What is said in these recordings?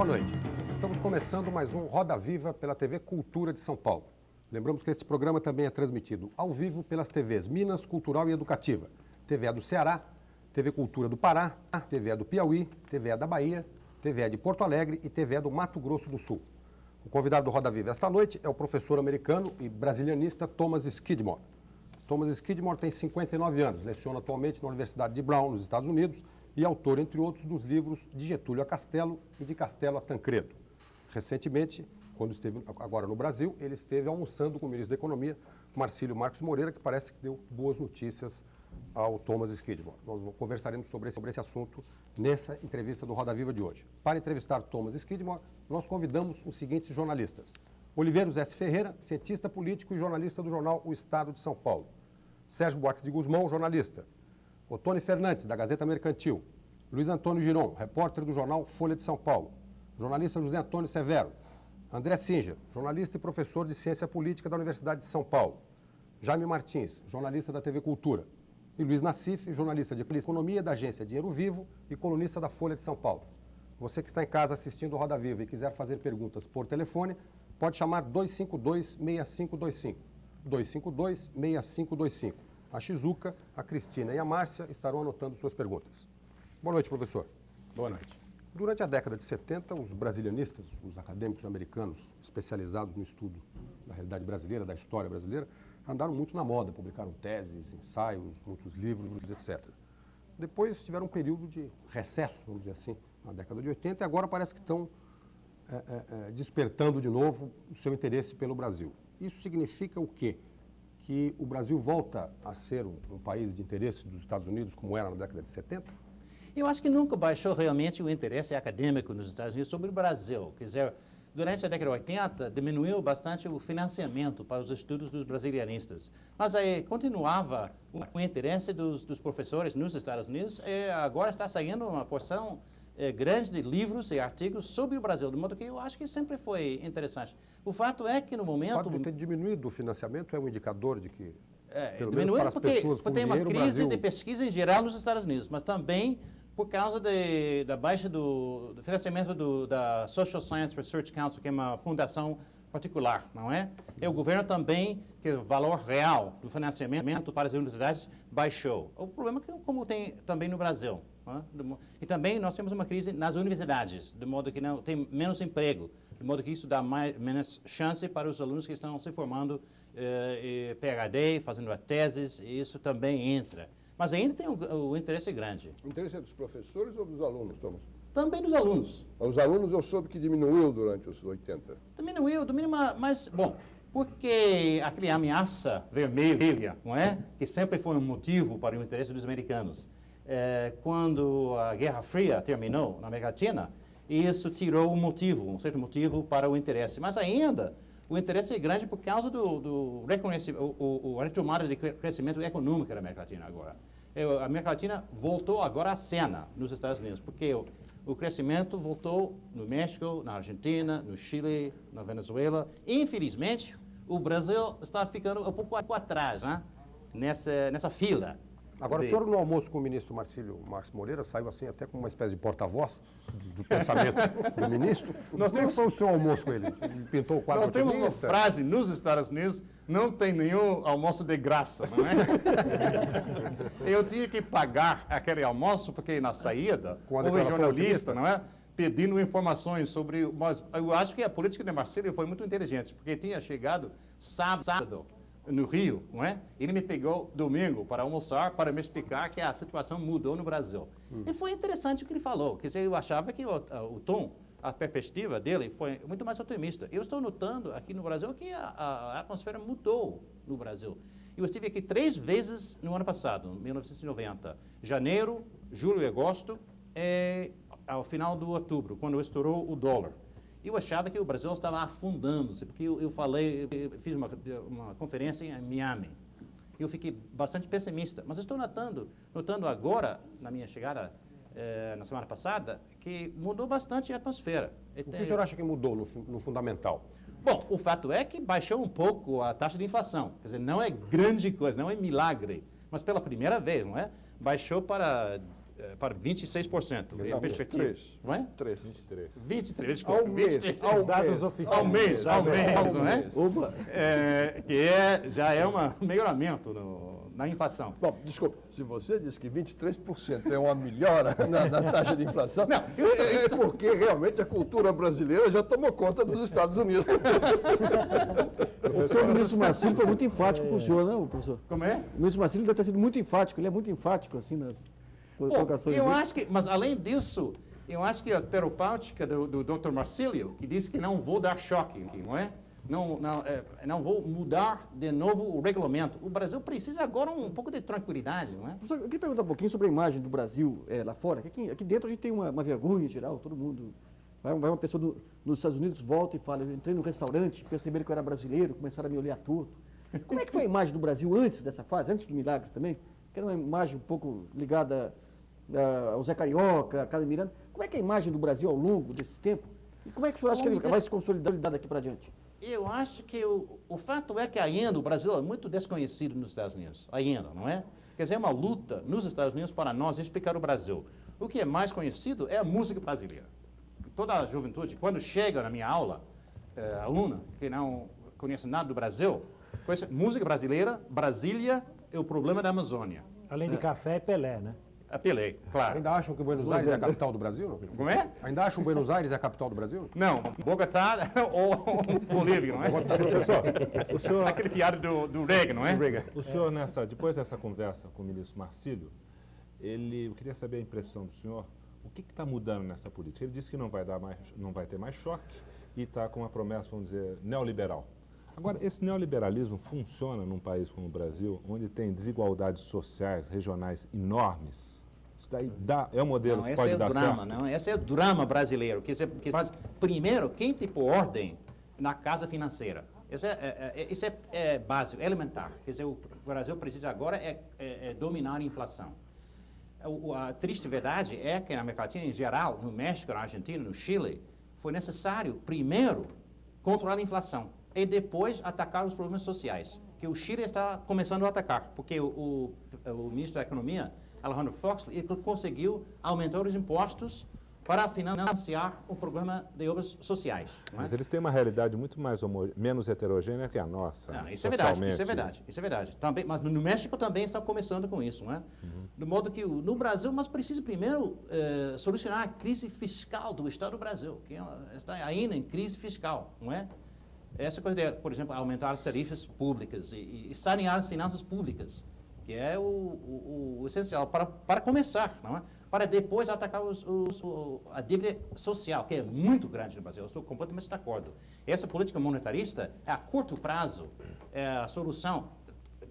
Boa noite. Estamos começando mais um Roda Viva pela TV Cultura de São Paulo. Lembramos que este programa também é transmitido ao vivo pelas TVs Minas, Cultural e Educativa, TVE do Ceará, TV Cultura do Pará, TVE do Piauí, TVE da Bahia, TVE de Porto Alegre e TVE do Mato Grosso do Sul. O convidado do Roda Viva esta noite é o professor americano e brasilianista Thomas Skidmore. Thomas Skidmore tem 59 anos, leciona atualmente na Universidade de Brown, nos Estados Unidos, e autor, entre outros, dos livros De Getúlio a Castelo e De Castelo a Tancredo. Recentemente, quando esteve agora no Brasil, ele esteve almoçando com o ministro da Economia, Marcílio Marcos Moreira, que parece que deu boas notícias ao Thomas Skidmore. Nós conversaremos sobre esse assunto nessa entrevista do Roda Viva de hoje. Para entrevistar Thomas Skidmore, nós convidamos os seguintes jornalistas: Oliveiros S. Ferreira, cientista político e jornalista do jornal O Estado de São Paulo; Sérgio Buarque de Guzmão, jornalista; Otone Fernandes, da Gazeta Mercantil; Luiz Antônio Giron, repórter do jornal Folha de São Paulo; jornalista José Antônio Severo; André Singer, jornalista e professor de Ciência Política da Universidade de São Paulo; Jaime Martins, jornalista da TV Cultura; e Luiz Nassif, jornalista de Economia da agência Dinheiro Vivo e colunista da Folha de São Paulo. Você que está em casa assistindo o Roda Viva e quiser fazer perguntas por telefone, pode chamar 252-6525. 252-6525. A Shizuka, a Cristina e a Márcia estarão anotando suas perguntas. Boa noite, professor. Boa noite. Durante a década de 70, os brasilianistas, os acadêmicos americanos especializados no estudo da realidade brasileira, da história brasileira, andaram muito na moda, publicaram teses, ensaios, muitos livros, etc. Depois tiveram um período de recesso, vamos dizer assim, na década de 80, e agora parece que estão despertando de novo o seu interesse pelo Brasil. Isso significa o quê? Que o Brasil volta a ser um país de interesse dos Estados Unidos, como era na década de 70? Eu acho que nunca baixou realmente o interesse acadêmico nos Estados Unidos sobre o Brasil. Quer dizer, durante a década de 80, diminuiu bastante o financiamento para os estudos dos brasilianistas. Mas aí continuava o interesse dos professores nos Estados Unidos, e agora está saindo uma porção grande de livros e artigos sobre o Brasil, de modo que eu acho que sempre foi interessante. O fato é que no momento... O fato de ter diminuído o financiamento é um indicador de que, pelo menos diminuiu para as pessoas com porque tem uma dinheiro, crise Brasil... de pesquisa em geral nos Estados Unidos, mas também por causa da baixa do financiamento da Social Science Research Council, que é uma fundação particular, não é? E o governo também, que o valor real do financiamento para as universidades baixou. O problema é que, como tem também no Brasil, não é? E também nós temos uma crise nas universidades, de modo que não tem menos emprego, de modo que isso dá menos chance para os alunos que estão se formando PhD, fazendo teses, e isso também entra. Mas ainda tem o interesse grande. O interesse é dos professores ou dos alunos, Thomas? Também dos alunos. Os alunos eu soube que diminuiu durante os 80. Diminuiu, mas, bom, porque aquela ameaça vermelha, não é? Que sempre foi um motivo para o interesse dos americanos. Quando a Guerra Fria terminou na América Latina, isso tirou um certo motivo para o interesse. Mas ainda, o interesse é grande por causa do reconhecimento, a retomada de crescimento econômico da América Latina agora. A América Latina voltou agora à cena nos Estados Unidos, porque o crescimento voltou no México, na Argentina, no Chile, na Venezuela. Infelizmente, o Brasil está ficando um pouco atrás, né? nessa fila. Agora, o senhor no almoço com o ministro Marcílio Marcos Moreira saiu assim até como uma espécie de porta-voz do pensamento do ministro. Como é que foi o seu almoço com ele? Ele pintou o quadro Nós temos uma otimista? frase nos Estados Unidos: não tem nenhum almoço de graça, não é? Eu tinha que pagar aquele almoço porque na saída Com a houve declaração jornalista, otimista? não é? Pedindo informações sobre... Mas eu acho que a política de Marcílio foi muito inteligente, porque tinha chegado sábado no Rio, não é? Ele me pegou domingo para almoçar, para me explicar que a situação mudou no Brasil. E foi interessante o que ele falou. Quer dizer, eu achava que o tom, a perspectiva dele foi muito mais otimista. Eu estou notando aqui no Brasil que a atmosfera mudou no Brasil. Eu estive aqui 3 vezes no ano passado, 1990. Janeiro, julho e agosto, ao final de outubro, quando estourou o dólar. Eu achava que o Brasil estava afundando-se, porque eu fiz uma conferência em Miami. Eu fiquei bastante pessimista, mas estou notando agora, na minha chegada na semana passada, que mudou bastante a atmosfera. O que o senhor acha que mudou no fundamental? Bom, o fato é que baixou um pouco a taxa de inflação. Quer dizer, não é grande coisa, não é milagre, mas pela primeira vez, não é? Baixou para para 26%. É perspectiva. 3. Não é? 23, desculpa. Ao mês, 23. ao Dados mês. oficiais. Ao mês, não é? Opa. Já é um melhoramento na inflação. Bom, desculpa, se você diz que 23% é uma melhora na taxa de inflação, Não, é porque realmente a cultura brasileira já tomou conta dos Estados Unidos. O ministro Marcílio foi muito enfático com o senhor, não, professor? Como é? O ministro Marcílio deve ter sido muito enfático, ele é muito enfático, assim, nas colocações eu dele. acho que, mas além disso, eu acho que a terapêutica do Dr. Marcílio, que disse que não vou dar choque, não é? Não vou mudar de novo o regulamento. O Brasil precisa agora um pouco de tranquilidade, não é? Professor, eu queria perguntar um pouquinho sobre a imagem do Brasil lá fora. Aqui dentro a gente tem uma vergonha geral, todo mundo... Vai uma pessoa nos Estados Unidos, volta e fala, eu entrei no restaurante, perceberam que eu era brasileiro, começaram a me olhar torto. Como é que foi a imagem do Brasil antes dessa fase, antes do milagre também? Que era uma imagem um pouco ligada ao Zé Carioca, a Carlos Miranda. Como é que é a imagem do Brasil ao longo desse tempo? E como é que o senhor acha que ele vai se consolidar daqui para adiante? Eu acho que o fato é que ainda o Brasil é muito desconhecido nos Estados Unidos, ainda, não é? Quer dizer, é uma luta nos Estados Unidos para nós explicar o Brasil. O que é mais conhecido é a música brasileira. Toda a juventude, quando chega na minha aula, aluna que não conhece nada do Brasil, conhece música brasileira, Brasília é o problema da Amazônia. Além de café e Pelé, né? Apelei, claro. Ainda acham que Buenos Aires é a capital do Brasil? Não? Como é? Ainda acham que Buenos Aires é a capital do Brasil? Não, Bogotá ou Bolívia, não é? Professor, o senhor, Aquele piada do Reagan, não é? o senhor depois dessa conversa com o ministro Marcílio, eu queria saber a impressão do senhor, o que está mudando nessa política? Ele disse que não vai ter mais choque e está com uma promessa, vamos dizer, neoliberal. Agora, esse neoliberalismo funciona num país como o Brasil, onde tem desigualdades sociais, regionais enormes? Isso daí é um modelo que pode dar certo? Não, esse é o drama brasileiro. Mas, primeiro, quem tem por ordem na casa financeira? Isso é básico, elementar. Quer dizer, o Brasil precisa agora dominar a inflação. A triste verdade é que na América Latina, em geral, no México, na Argentina, no Chile, foi necessário, primeiro, controlar a inflação e depois atacar os problemas sociais, que o Chile está começando a atacar, porque o ministro da Economia, Alejandro Foxley, ele conseguiu aumentar os impostos para financiar o programa de obras sociais. Não é? Mas eles têm uma realidade muito menos heterogênea que a nossa. Não, isso é verdade. Também, mas no México também está começando com isso, não é? De modo que no Brasil, mas precisa primeiro solucionar a crise fiscal do Estado do Brasil, que está ainda em crise fiscal, não é? Essa coisa de, por exemplo, aumentar as tarifas públicas e sanear as finanças públicas, que é o essencial para começar, não é? Para depois atacar a dívida social, que é muito grande no Brasil. Eu estou completamente de acordo. Essa política monetarista, a curto prazo, é a solução.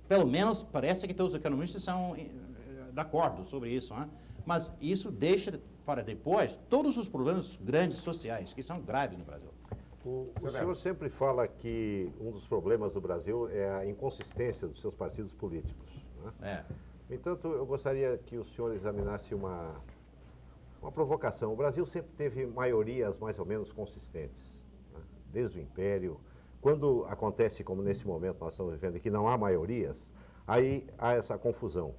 Pelo menos parece que todos os economistas são de acordo sobre isso, não é? Mas isso deixa para depois todos os problemas grandes sociais, que são graves no Brasil. O senhor sempre fala que um dos problemas do Brasil é a inconsistência dos seus partidos políticos, né? No entanto, eu gostaria que o senhor examinasse uma provocação. O Brasil sempre teve maiorias mais ou menos consistentes, né? Desde o Império. Quando acontece, como nesse momento nós estamos vivendo, que não há maiorias, aí há essa confusão.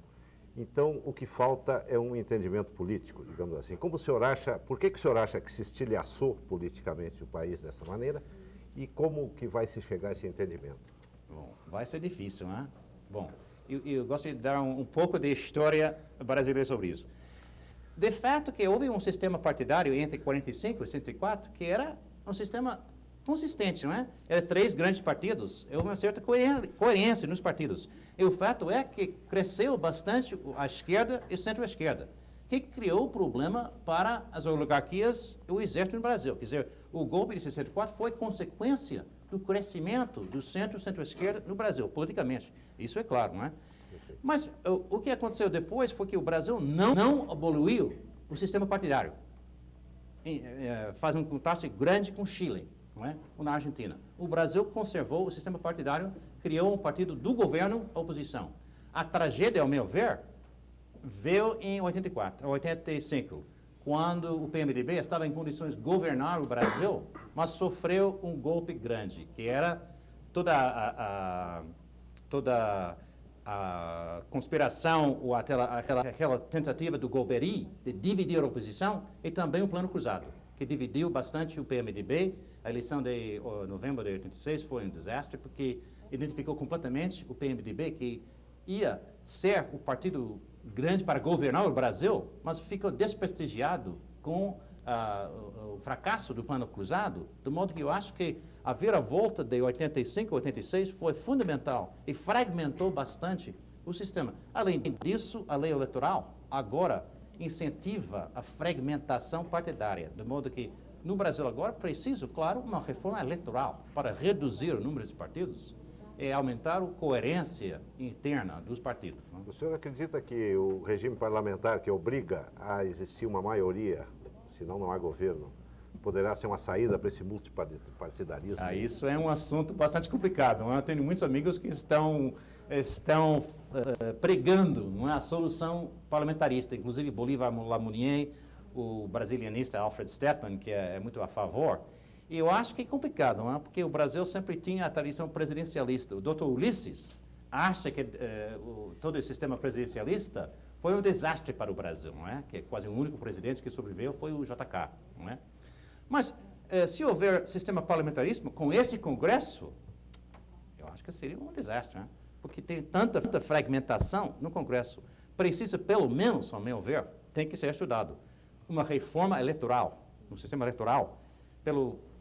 Então, o que falta é um entendimento político, digamos assim. Como o senhor acha, por que o senhor acha que se estilhaçou politicamente o país dessa maneira e como que vai se chegar a esse entendimento? Bom, vai ser difícil, né? Bom, eu gostaria de dar um pouco de história brasileira sobre isso. De fato que houve um sistema partidário entre 45 e 64 que era um sistema consistente, não é? Eram 3 grandes partidos, houve uma certa coerência nos partidos. E o fato é que cresceu bastante a esquerda e o centro-esquerda, que criou problema para as oligarquias e o exército no Brasil. Quer dizer, o golpe de 64 foi consequência do crescimento do centro-esquerda no Brasil, politicamente. Isso é claro, não é? Mas o que aconteceu depois foi que o Brasil não aboliu o sistema partidário. Faz um contraste grande com o Chile, não é? Ou na Argentina. O Brasil conservou o sistema partidário, criou um partido do governo, oposição. A tragédia, ao meu ver, veio em 85, quando o PMDB estava em condições de governar o Brasil, mas sofreu um golpe grande, que era toda a conspiração ou aquela tentativa do Golbery de dividir a oposição e também o Plano Cruzado, que dividiu bastante o PMDB. A eleição de novembro de 86 foi um desastre porque identificou completamente o PMDB, que ia ser o partido grande para governar o Brasil, mas ficou desprestigiado com o fracasso do Plano Cruzado, do modo que eu acho que a viravolta de 85 a 86 foi fundamental e fragmentou bastante o sistema. Além disso, a lei eleitoral agora incentiva a fragmentação partidária, de modo que no Brasil agora preciso, claro, uma reforma eleitoral para reduzir o número de partidos e aumentar a coerência interna dos partidos. O senhor acredita que o regime parlamentar que obriga a existir uma maioria, senão não há governo, poderá ser uma saída para esse multipartidarismo? Isso é um assunto bastante complicado. Eu tenho muitos amigos que estão pregando, não é, a solução parlamentarista, inclusive Bolívar Lamounier, o brasilianista Alfred Stepan, que é muito a favor. E eu acho que é complicado, não é? Porque o Brasil sempre tinha a tradição presidencialista. O Dr. Ulisses acha que todo esse sistema presidencialista foi um desastre para o Brasil, não é? Que quase o único presidente que sobreviveu foi o JK, não é? Mas se houver sistema parlamentarismo com esse Congresso, eu acho que seria um desastre, não é? Porque tem tanta fragmentação no Congresso. Precisa, pelo menos, ao meu ver, tem que ser estudado uma reforma eleitoral, um sistema eleitoral,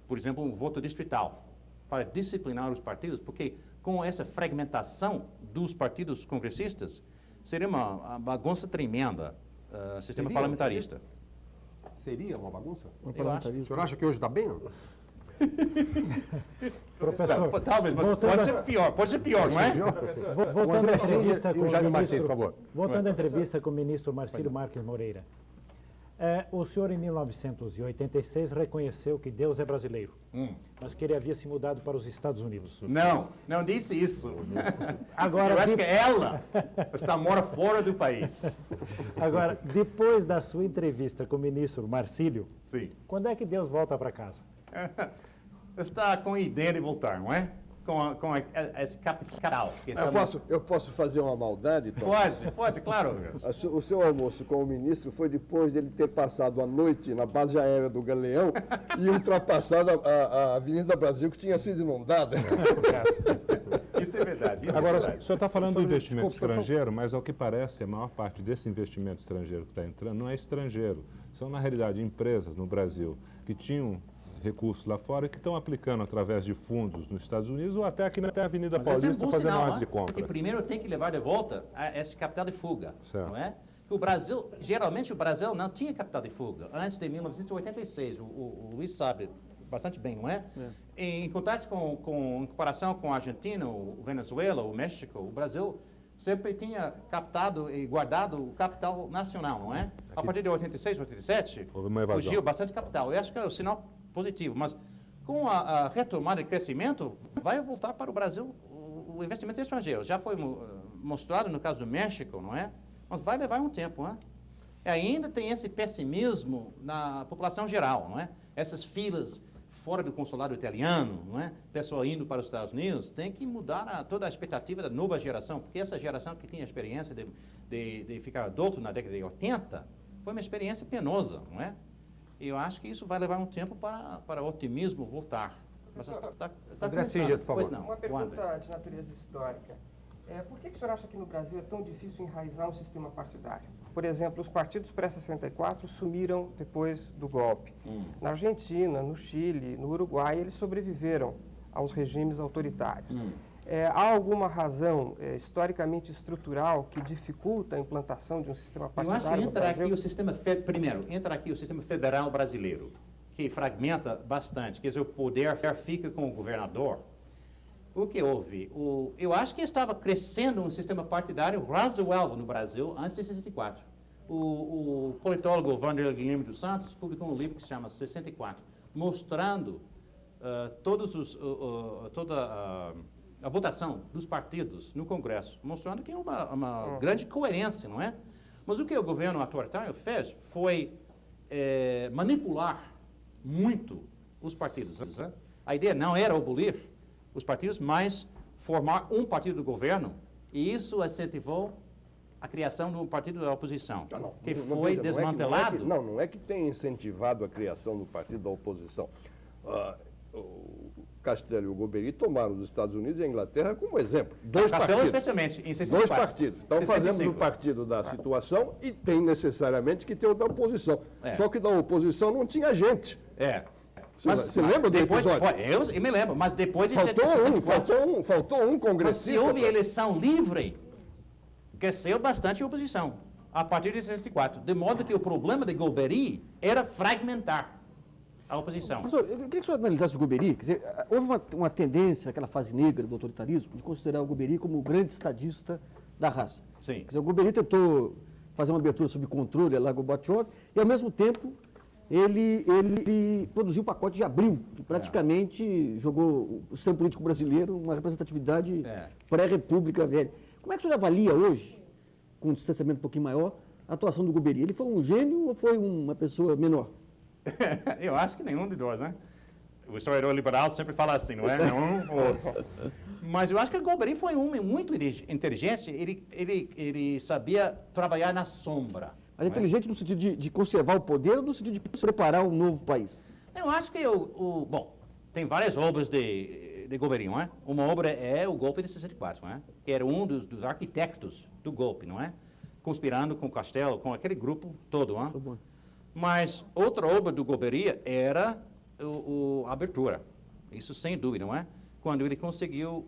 por exemplo, um voto distrital, para disciplinar os partidos, porque com essa fragmentação dos partidos congressistas, seria uma bagunça tremenda, sistema parlamentarista. Seria uma bagunça? Um parlamentarismo. O senhor acha que hoje está bem? Não? Professor, Talvez, mas pode ser pior, não é? Voltando à entrevista com o Jaime Martins, por favor. Voltando à entrevista com o ministro Marcílio Marques Moreira. O senhor, em 1986, reconheceu que Deus é brasileiro, mas que ele havia se mudado para os Estados Unidos. Não disse isso. Agora, eu acho que ela mora fora do país. Agora, depois da sua entrevista com o ministro Marcílio, Sim. Quando é que Deus volta para casa? Está com a ideia de voltar, não é? Com esse capital. Que Eu posso fazer uma maldade, Tom? Pode, claro. O seu almoço com o ministro foi depois dele ter passado a noite na base aérea do Galeão e ultrapassado a Avenida Brasil, que tinha sido inundada. Isso é verdade. Agora, o senhor está falando do investimento estrangeiro, mas ao que parece, a maior parte desse investimento estrangeiro que está entrando não é estrangeiro. São, na realidade, empresas no Brasil que tinham recursos lá fora e que estão aplicando através de fundos nos Estados Unidos ou até aqui na Avenida Paulista fazendo ordens de compra. Porque primeiro tem que levar de volta esse capital de fuga, certo. Não é? O Brasil, geralmente o Brasil não tinha capital de fuga antes de 1986. O Luiz sabe bastante bem, não é? Em comparação com a Argentina, o Venezuela, o México, o Brasil sempre tinha captado e guardado o capital nacional, não é? A partir de 86, 87, fugiu bastante capital. Eu acho que é o sinal positivo, mas com a retomada de crescimento, vai voltar para o Brasil o investimento estrangeiro. Já foi mostrado no caso do México, não é? Mas vai levar um tempo, não é? E ainda tem esse pessimismo na população geral, não é? Essas filas fora do consulado italiano, não é? Pessoal indo para os Estados Unidos, tem que mudar toda a expectativa da nova geração, porque essa geração que tinha a experiência de ficar adulto na década de 80, foi uma experiência penosa, não é? E eu acho que isso vai levar um tempo para o otimismo voltar. Mas está André Singer, por favor. Pois não. Uma pergunta de natureza histórica. Por que o senhor acha que no Brasil é tão difícil enraizar um sistema partidário? Por exemplo, os partidos pré-64 sumiram depois do golpe. Na Argentina, no Chile, no Uruguai, eles sobreviveram aos regimes autoritários. Há alguma razão historicamente estrutural que dificulta a implantação de um sistema partidário? Eu acho que entra aqui o sistema federal brasileiro, que fragmenta bastante, quer dizer, o poder fica com o governador. O que houve? Eu acho que estava crescendo um sistema partidário razoável no Brasil antes de 64. O politólogo Wanderlei Guilherme dos Santos publicou um livro que se chama 64, mostrando toda a votação dos partidos no Congresso, mostrando que é uma grande coerência, não é? Mas o que o governo autoritário fez foi manipular muito os partidos. Né? A ideia não era abolir os partidos, mas formar um partido do governo E isso incentivou a criação do partido da oposição, que Não, foi veja, desmantelado. Não é que tem incentivado a criação do partido da oposição. O Castelo e o Golbery tomaram os Estados Unidos e a Inglaterra como exemplo. Dois Castelo partidos. especialmente, em 64. Dois partidos. Então 65. fazemos o partido da situação e tem necessariamente que ter o da oposição. Só que da oposição não tinha gente. Você lembra do depois, episódio? Eu me lembro, mas depois de Faltou um Mas congressista. se houve eleição livre, cresceu bastante a oposição, a partir de 64. De modo que o problema de Golbery era fragmentar a oposição. Professor, eu queria que o senhor analisasse o Golbery. Quer dizer, houve uma tendência, naquela fase negra do autoritarismo, de considerar o Golbery como o grande estadista da raça. Sim. Quer dizer, o Golbery tentou fazer uma abertura sob controle lá com o Gorbachev, e ao mesmo tempo ele produziu o pacote de Abril, que praticamente jogou o sistema político brasileiro uma representatividade pré-república velha. Como é que o senhor avalia hoje, com um distanciamento um pouquinho maior, a atuação do Golbery? Ele foi um gênio ou foi uma pessoa menor? Eu acho que nenhum de dois, né? O historiador liberal sempre fala assim, não é? Um ou outro. Mas eu acho que o Golbery foi um homem muito inteligente, ele sabia trabalhar na sombra. Mas inteligente no sentido de conservar o poder ou no sentido de preparar um novo país? Eu acho que bom, tem várias obras de Golbery, não é? Uma obra é o golpe de 64, não é? Que era um dos arquitetos do golpe, não é? Conspirando com o Castelo, com aquele grupo todo, não é? Mas outra obra do Golbery era a abertura, isso sem dúvida, não é? Quando ele conseguiu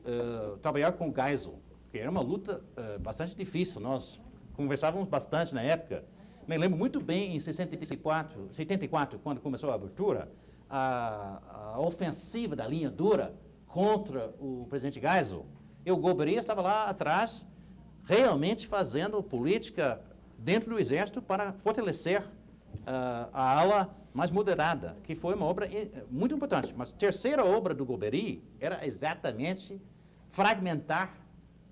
trabalhar com Geisel, que era uma luta bastante difícil, nós conversávamos bastante na época. Me lembro muito bem em 74, quando começou a abertura, a ofensiva da linha dura contra o presidente Geisel, e o Golbery estava lá atrás, realmente fazendo política dentro do exército para fortalecer a ala mais moderada, que foi uma obra muito importante. Mas a terceira obra do Golbery era exatamente fragmentar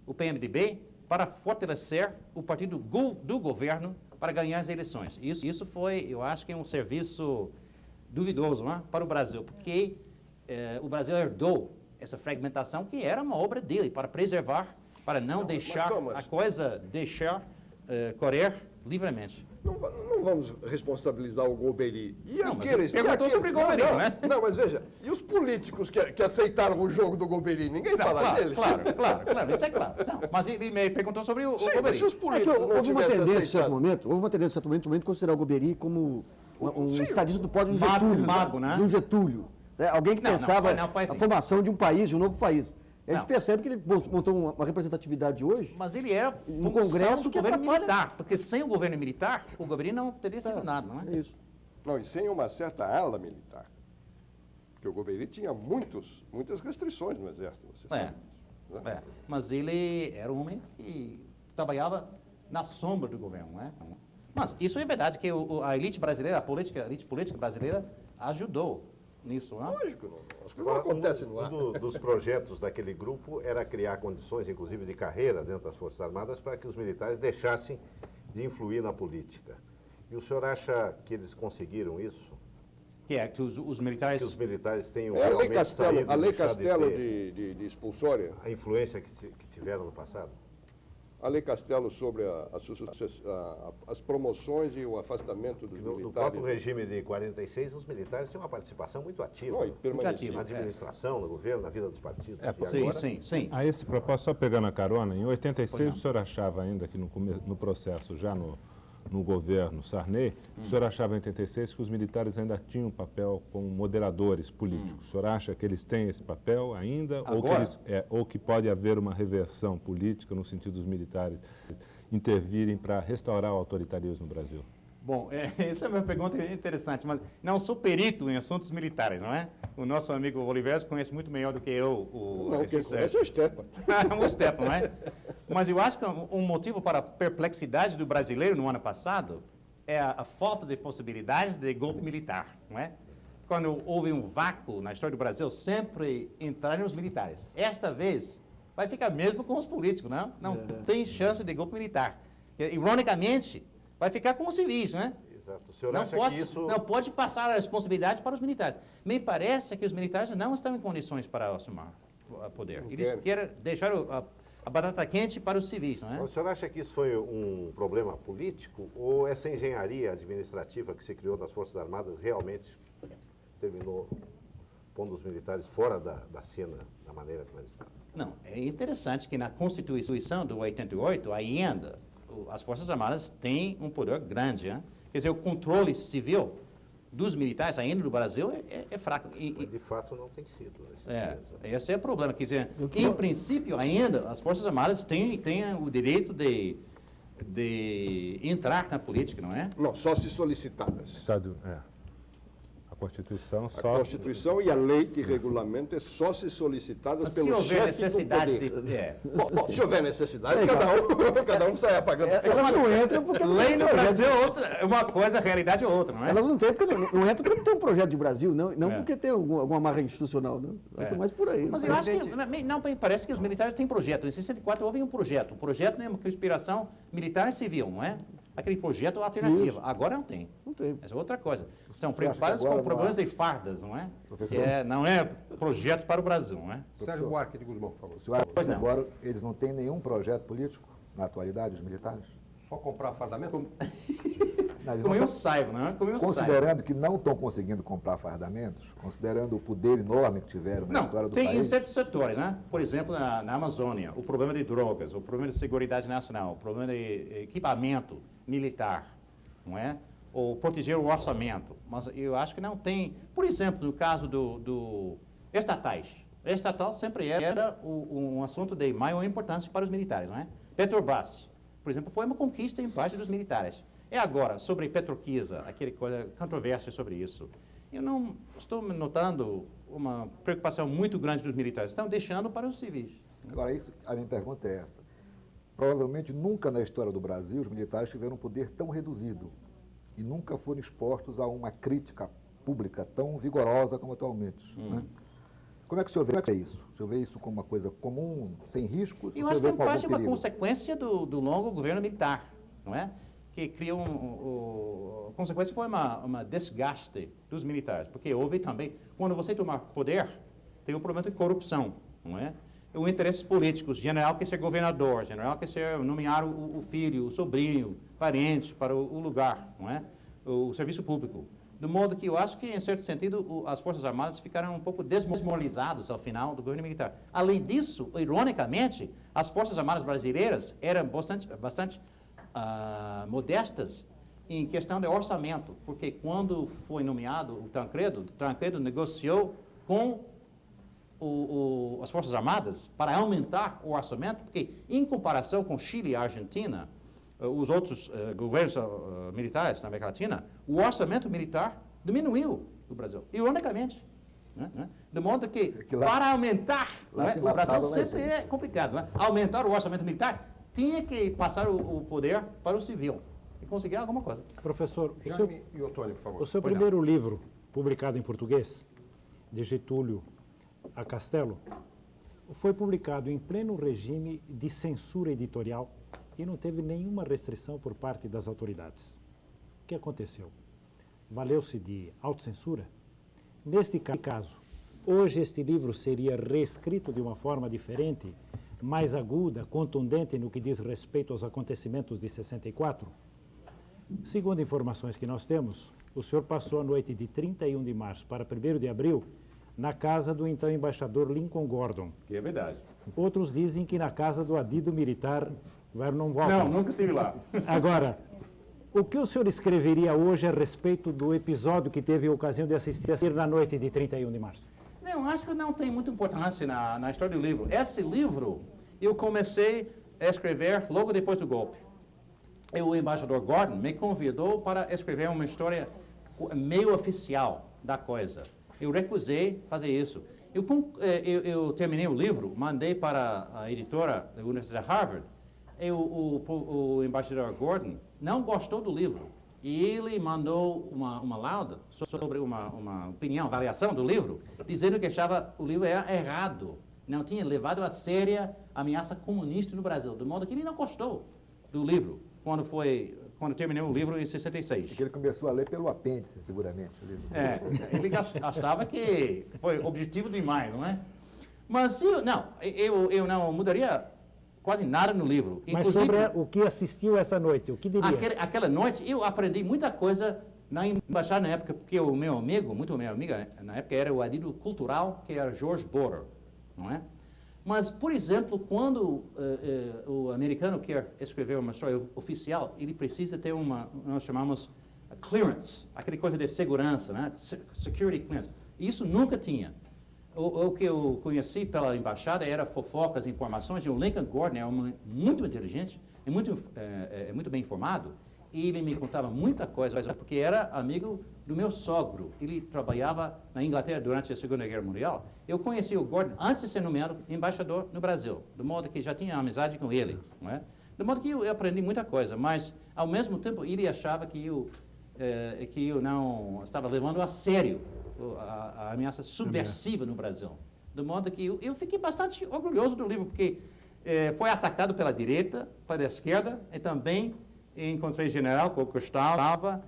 o PMDB para fortalecer o partido do governo para ganhar as eleições. Isso foi, eu acho que um serviço duvidoso, não é? Para o Brasil, porque o Brasil herdou essa fragmentação que era uma obra dele, para preservar, para não deixar a coisa correr livremente. Não vamos responsabilizar o Golbery. Perguntou sobre o Golbery, né? Não, mas veja, e os políticos que aceitaram o jogo do Golbery? Ninguém fala deles. Claro, isso é claro. Não, mas ele me perguntou sobre o Golbery. Mas se os políticos houve uma tendência em certo momento de considerar o Golbery como um estadista do pódio de um Getúlio. Mago, né? De um Getúlio. Alguém que pensava assim. a formação de um país, de um novo país. A gente percebe que ele montou uma representatividade hoje. Mas ele era no Congresso do governo militar, porque sem o governo militar, o Golbery não teria sido nada, não é? É isso. Não, e sem uma certa ala militar. Porque o Golbery tinha muitas restrições no exército, você sabe disso, né? Mas ele era um homem que trabalhava na sombra do governo, não é? Mas isso é verdade, que a elite brasileira, a elite política brasileira ajudou nisso, não é? Lógico, as coisas não acontecem no ar. Um dos projetos daquele grupo era criar condições, inclusive de carreira dentro das Forças Armadas, para que os militares deixassem de influir na política. E o senhor acha que eles conseguiram isso? Que os militares... Que os militares tenham a lei realmente Castelo, a lei Castelo de de expulsória. a influência que tiveram no passado? A lei Castelo sobre as promoções e o afastamento dos militares. No próprio regime de 46, os militares tinham uma participação muito ativa. Na administração, no governo, na vida dos partidos. Sim. A esse propósito, só pegando a carona, em 86 o senhor achava ainda que no processo, já no governo Sarney, o senhor achava em 86 que os militares ainda tinham um papel como moderadores políticos. O senhor acha que eles têm esse papel ainda? Ou que pode haver uma reversão política no sentido dos militares intervirem para restaurar o autoritarismo no Brasil? Bom, essa é uma pergunta interessante, mas não sou perito em assuntos militares, não é? O nosso amigo Oliveira conhece muito melhor do que eu quem conhece é o Stepan. O Stepan, não é? Mas eu acho que um motivo para a perplexidade do brasileiro no ano passado é a falta de possibilidades de golpe militar, não é? Quando houve um vácuo na história do Brasil, sempre entraram os militares. Esta vez, vai ficar mesmo com os políticos, não? Não tem chance de golpe militar. Ironicamente, vai ficar com os civis, né? Exato. O senhor acha que isso... Não pode passar a responsabilidade para os militares. Me parece que os militares não estão em condições para assumir o poder. Eles querem deixar a batata quente para os civis, não é? O senhor acha que isso foi um problema político ou essa engenharia administrativa que se criou nas Forças Armadas realmente terminou pondo os militares fora da cena da maneira como eles estavam? Não, é interessante que na Constituição do 88 ainda as Forças Armadas têm um poder grande, né? Quer dizer, o controle civil dos militares ainda no Brasil é fraco. Mas de fato não tem sido. Esse é o problema. Quer dizer, em princípio ainda as Forças Armadas têm o direito de entrar na política, não é? Não, só se solicitadas. Estado, A Constituição A só... Constituição e a lei que regulamenta é só se solicitadas Mas pelo se houver chefe necessidade do poder. de... Bom, se houver necessidade, cada um sai apagando. Elas não entram porque não Lei tem no projeto. Brasil é outra, é uma coisa, a realidade é outra, não é? Elas não têm porque não entram porque não tem um projeto de Brasil, não porque tem alguma amarra institucional, não. Acho que é mais por aí. Mas eu acho que, não, parece que os militares têm projeto. Em 64 houve um projeto. O projeto é uma conspiração militar e civil, não é? Aquele projeto alternativo. Agora não tem. Não tem. Essa é outra coisa. São Você preocupados acha que agora com problemas de fardas, não é? Professor? Não é projeto para o Brasil, não é? Sérgio Buarque de Guzmão, por favor. O senhor acha Pois que não. agora eles não têm nenhum projeto político na atualidade, os militares? Só comprar fardamento? Não, eles Como não eu tão- saibo, não é? Como eu saibo. Considerando que não estão conseguindo comprar fardamentos, considerando o poder enorme que tiveram na Não, história do tem em país, certos setores, né? Por exemplo, na Amazônia, o problema de drogas, o problema de segurança nacional, o problema de equipamento militar, não é? Ou proteger o orçamento. Mas eu acho que não tem... Por exemplo, no caso do estatais. Estatal sempre era um assunto de maior importância para os militares, não é? Petrobras, por exemplo, foi uma conquista em parte dos militares. E agora, sobre Petroquisa, aquele coisa, controvérsia sobre isso. Eu não estou notando uma preocupação muito grande dos militares. Estão deixando para os civis. Agora, a minha pergunta é essa. Provavelmente nunca na história do Brasil os militares tiveram um poder tão reduzido e nunca foram expostos a uma crítica pública tão vigorosa como atualmente. Né? Como é que o senhor vê isso? O senhor vê isso como uma coisa comum, sem riscos? Eu o acho senhor que vê com parte é algum uma perigo? consequência do longo governo militar, não é? Que criou a consequência foi uma desgaste dos militares, porque houve também, quando você tomar poder, tem um problema de corrupção, não é? O interesses políticos, general quer ser governador, general quer ser nomear o filho, o sobrinho, parente para o lugar, não é? O serviço público. De modo que eu acho que, em certo sentido, as Forças Armadas ficaram um pouco desmoralizadas ao final do governo militar. Além disso, ironicamente, as Forças Armadas brasileiras eram bastante modestas em questão de orçamento, porque quando foi nomeado o Tancredo negociou com as Forças Armadas para aumentar o orçamento, porque em comparação com Chile e Argentina, os outros governos militares na América Latina, o orçamento militar diminuiu no Brasil, ironicamente. Né? De modo que, para aumentar, lá te o Brasil matavam, né, sempre gente? é complicado, né? Aumentar o orçamento militar, tinha que passar o poder para o civil e conseguir alguma coisa. Professor, Jaime e Otônio, por favor. o seu Pois não. primeiro livro, publicado em português, de Getúlio a Castelo, foi publicado em pleno regime de censura editorial e não teve nenhuma restrição por parte das autoridades. O que aconteceu? Valeu-se de autocensura? Neste caso, hoje este livro seria reescrito de uma forma diferente, mais aguda, contundente no que diz respeito aos acontecimentos de 64? Segundo informações que nós temos, o senhor passou a noite de 31 de março para 1º de abril na casa do então embaixador Lincoln Gordon. Que é verdade. Outros dizem que na casa do adido militar Vernon Walker. Não, nunca estive lá. Agora, o que o senhor escreveria hoje a respeito do episódio que teve a ocasião de assistir na noite de 31 de março? Não, acho que não tem muita importância na história do livro. Esse livro eu comecei a escrever logo depois do golpe. E o embaixador Gordon me convidou para escrever uma história meio oficial da coisa. Eu recusei fazer isso. Eu terminei o livro, mandei para a editora da Universidade de Harvard, e o embaixador Gordon não gostou do livro. E ele mandou uma lauda sobre uma opinião, avaliação do livro, dizendo que achava o livro era errado, não tinha levado a sério a ameaça comunista no Brasil, de modo que ele não gostou do livro quando terminou o livro em 66. Que ele começou a ler pelo apêndice, seguramente. O livro. Ele achava que foi objetivo demais, não é? Mas eu não mudaria quase nada no livro. Mas sobre o que assistiu essa noite, o que diria? Aquela noite eu aprendi muita coisa na embaixada na época, porque o meu amigo, muito meu amigo, na época era o adido cultural, que era George Borer, não é? Mas, por exemplo, quando o americano quer escrever uma história oficial, ele precisa ter nós chamamos clearance, aquela coisa de segurança, né? Security clearance. Isso nunca tinha. O que eu conheci pela embaixada era fofocas, informações, e o Lincoln Gordon era muito inteligente, muito bem informado, e ele me contava muita coisa, porque era amigo do meu sogro. Ele trabalhava na Inglaterra durante a Segunda Guerra Mundial. Eu conheci o Gordon antes de ser nomeado embaixador no Brasil, de modo que já tinha amizade com ele, não é? De modo que eu aprendi muita coisa, mas, ao mesmo tempo, ele achava que eu não estava levando a sério a ameaça subversiva no Brasil. De modo que eu fiquei bastante orgulhoso do livro, porque foi atacado pela direita, pela esquerda, e também encontrei general que eu gostava,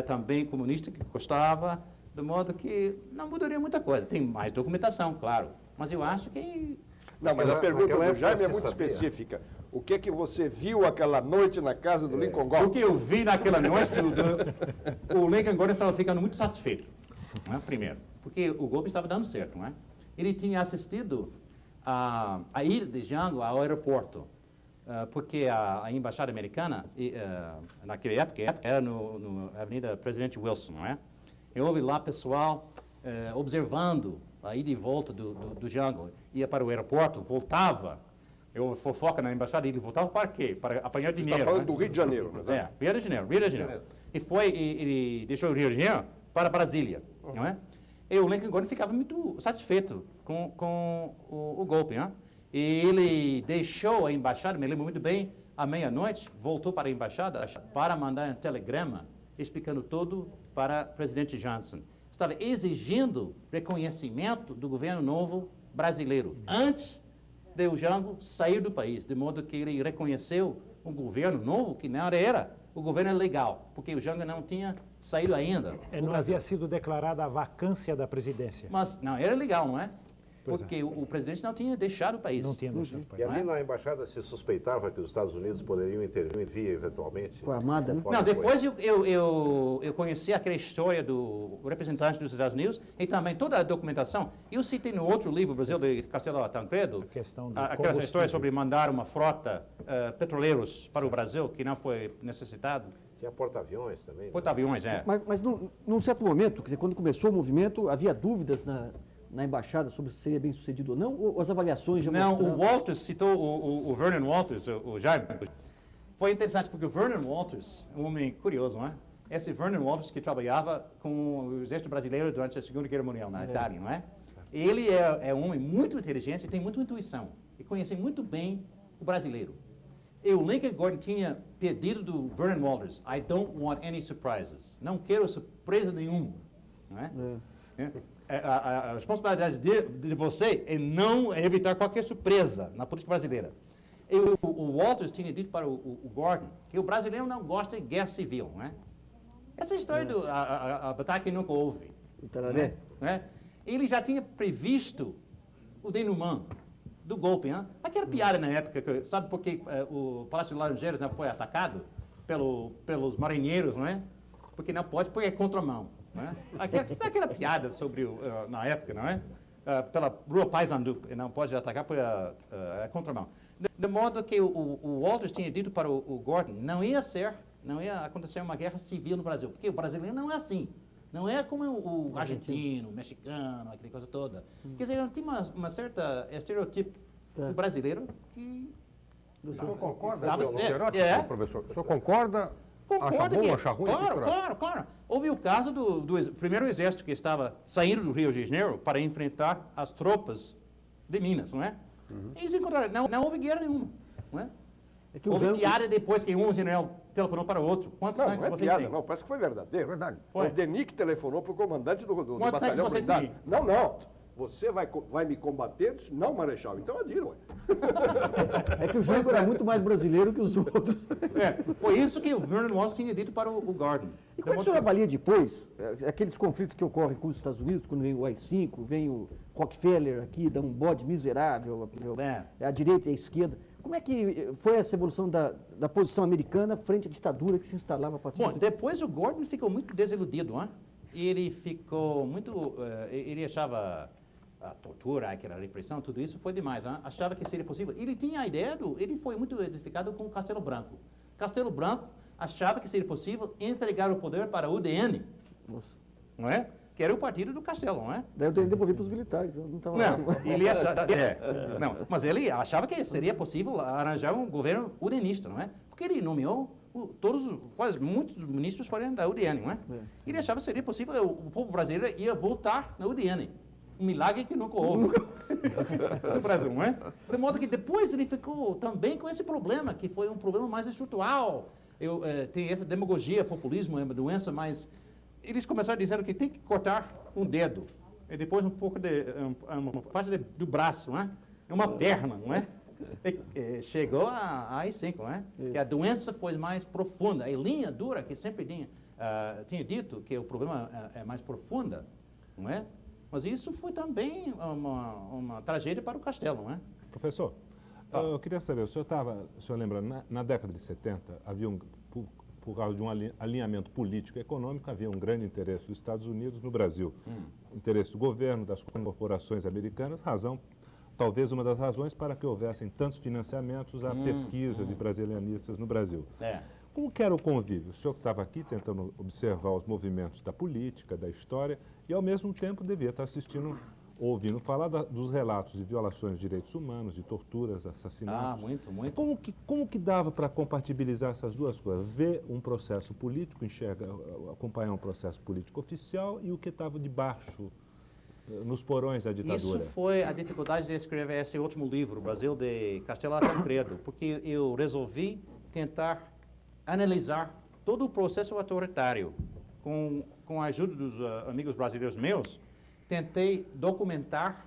também comunista que gostava, de modo que não mudaria muita coisa. Tem mais documentação, claro, mas eu acho que... Não, mas a pergunta do Jaime é muito específica. O que é que você viu aquela noite na casa do Lincoln Gordon? O que eu vi naquela noite, o Lincoln Gordon estava ficando muito satisfeito, não é? Primeiro, porque o golpe estava dando certo, não é? Ele tinha assistido a ida de Jango ao aeroporto, porque a embaixada americana, naquela época, era na Avenida Presidente Wilson, não é? E houve lá pessoal observando a ida e volta do Jango. Ia para o aeroporto, voltava, eu fofoca na embaixada, ele voltava para quê? Para apanhar dinheiro. Você está falando né? do Rio de Janeiro, não é? Rio de Janeiro. Ele deixou o Rio de Janeiro para Brasília, não é? E o Lincoln Gordon ficava muito satisfeito com o golpe, não é? E ele deixou a embaixada, me lembro muito bem, à meia-noite, voltou para a embaixada para mandar um telegrama explicando tudo para o presidente Johnson. Estava exigindo reconhecimento do governo novo brasileiro, antes de o Jango sair do país, de modo que ele reconheceu um governo novo que não era o governo legal, porque o Jango não tinha saído ainda. Não havia sido declarada a vacância da presidência. Mas não era legal, não é? Porque o presidente não tinha deixado o país. Não tinha deixado o país. E ali na embaixada se suspeitava que os Estados Unidos poderiam intervir eventualmente? Com a Armada? Não, depois eu conheci aquela história do representante dos Estados Unidos e também toda a documentação. Eu citei no outro livro, Brasil de Castelo Tancredo, aquela história sobre mandar uma frota petroleiros para o Brasil, que não foi necessitado. Tinha porta-aviões também. Porta-aviões, é. Mas num certo momento, quer dizer, quando começou o movimento, havia dúvidas na embaixada sobre se seria bem sucedido ou não? Ou as avaliações já mostraram? Não, o Walters citou o Vernon Walters, o Jaime. Foi interessante porque o Vernon Walters, um homem curioso, não é? Esse Vernon Walters que trabalhava com o exército brasileiro durante a Segunda Guerra Mundial na Itália, não é? Ele é um homem muito inteligente e tem muita intuição. E conhece muito bem o brasileiro. E o Lincoln Gordon tinha pedido do Vernon Walters, I don't want any surprises. Não quero surpresa nenhuma, não é? A responsabilidade de você é não evitar qualquer surpresa na política brasileira. E o Walters tinha dito para o Gordon que o brasileiro não gosta de guerra civil, não é? Essa história a batalha que nunca houve. Não é? Ele já tinha previsto o denouement do golpe, hein? Aquela piada na época, sabe por que o Palácio de Laranjeiras não foi atacado pelos marinheiros, não é? Porque não pode, porque é contramão. Não é? Aquela piada sobre, na época, não é? Pela Rua Paissandu, não pode atacar por contramão. De modo que o Walters tinha dito para o Gordon, não ia acontecer uma guerra civil no Brasil, porque o brasileiro não é assim. Não é como o argentino, o mexicano, aquela coisa toda. Quer dizer, tem uma certa estereotipo do brasileiro que... O senhor concorda com esse estereótipo, professor? O senhor concorda? Acha bom, acha ruim? Claro. Houve o caso do primeiro exército que estava saindo do Rio de Janeiro para enfrentar as tropas de Minas, não é? Eles encontraram, não houve guerra nenhuma, não é? Houve piada depois que um general telefonou para o outro. Quantos tanques você tem? Não, parece que foi verdadeiro. Verdade. Foi. O Denis telefonou para o comandante do Quantos batalhão você militar. tem? Não. Você vai me combater? Não, Marechal. Então adira, ué. É que o Jango era muito mais brasileiro que os outros. Foi isso que o Vernon Walters tinha dito para o Gordon. E como é que o senhor avalia depois aqueles conflitos que ocorrem com os Estados Unidos, quando vem o AI-5, vem o Rockefeller aqui, dá um bode miserável, a direita e a esquerda. Como é que foi essa evolução da posição americana frente à ditadura que se instalava a partir Bom, depois o Gordon ficou muito desiludido, hein? Ele ficou muito... ele achava a tortura, aquela repressão, tudo isso foi demais, hein? Achava que seria possível. Ele tinha a ideia ele foi muito edificado com o Castelo Branco. Castelo Branco achava que seria possível entregar o poder para o UDN, não é? Que era o partido do Castelo, não é? Daí eu devolvi para os militares, eu não estava lá. Ele achava, não, mas ele achava que seria possível arranjar um governo udenista, não é? Porque ele nomeou quase muitos dos ministros foram da UDN, não é? Ele achava que seria possível, o povo brasileiro ia votar na UDN. Um milagre que nunca houve no Brasil, não é? De modo que depois ele ficou também com esse problema, que foi um problema mais estrutural. Tem essa demagogia, populismo, é uma doença mais... Eles começaram dizendo que tem que cortar um dedo, e depois um pouco uma parte do braço, não é? Uma perna, não é? Chegou a AI-5, não é? Que a doença foi mais profunda. A linha dura que sempre tinha dito que o problema é mais profunda, não é? Mas isso foi também uma tragédia para o Castelo, não é? Professor, eu queria saber, o senhor lembra, na década de 70, havia por causa de um alinhamento político e econômico, havia um grande interesse dos Estados Unidos no Brasil. Interesse do governo, das corporações americanas, talvez uma das razões para que houvessem tantos financiamentos a pesquisas e brasilianistas no Brasil. Como que era o convívio? O senhor que estava aqui tentando observar os movimentos da política, da história, e ao mesmo tempo devia estar assistindo, ouvindo falar dos relatos de violações de direitos humanos, de torturas, assassinatos. Muito. Como que dava para compatibilizar essas duas coisas? Ver um processo político, acompanhar um processo político oficial e o que estava debaixo, nos porões da ditadura? Isso foi a dificuldade de escrever esse último livro, Brasil de Castelo a Tancredo, porque eu resolvi tentar analisar todo o processo autoritário. Com a ajuda dos amigos brasileiros meus, tentei documentar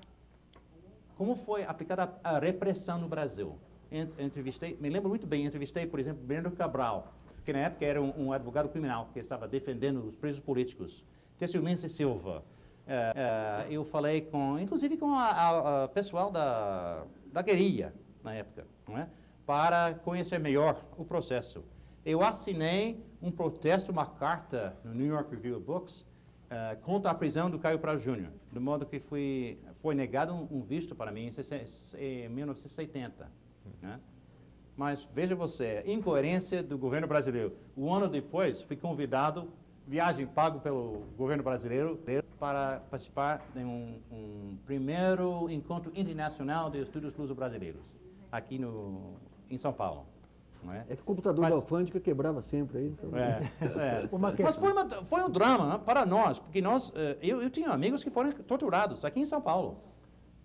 como foi aplicada a repressão no Brasil. Me lembro muito bem, entrevistei, por exemplo, Bernardo Cabral, que na época era um advogado criminal que estava defendendo os presos políticos. Tessilmense Silva. Eu falei inclusive com o pessoal da guerrilha, na época, não é? Para conhecer melhor o processo. Eu assinei um protesto, uma carta no New York Review of Books contra a prisão do Caio Prado Jr., de modo que foi negado um visto para mim em 1970. Né? Mas veja você, incoerência do governo brasileiro. Um ano depois, fui convidado, viagem pago pelo governo brasileiro, para participar de um primeiro encontro internacional de estudos luso-brasileiros, aqui em São Paulo. É que o computador da alfândega quebrava sempre aí. Então... Mas foi um drama para nós, porque eu tinha amigos que foram torturados aqui em São Paulo.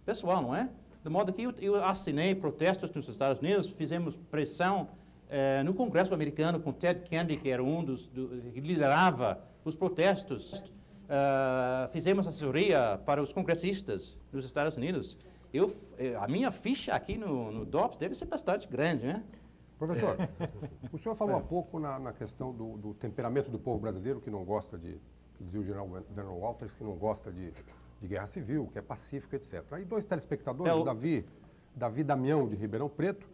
Pessoal, não é? De modo que eu assinei protestos nos Estados Unidos, fizemos pressão no Congresso americano com Ted Kennedy, que era que liderava os protestos. Fizemos assessoria para os congressistas nos Estados Unidos. A minha ficha aqui no DOPS deve ser bastante grande, né? Professor, o senhor falou há pouco na questão do temperamento do povo brasileiro, que não gosta que dizia o general Vernon Walters, que não gosta de guerra civil, que é pacífico, etc. Aí dois telespectadores, o Davi Damião, de Ribeirão Preto,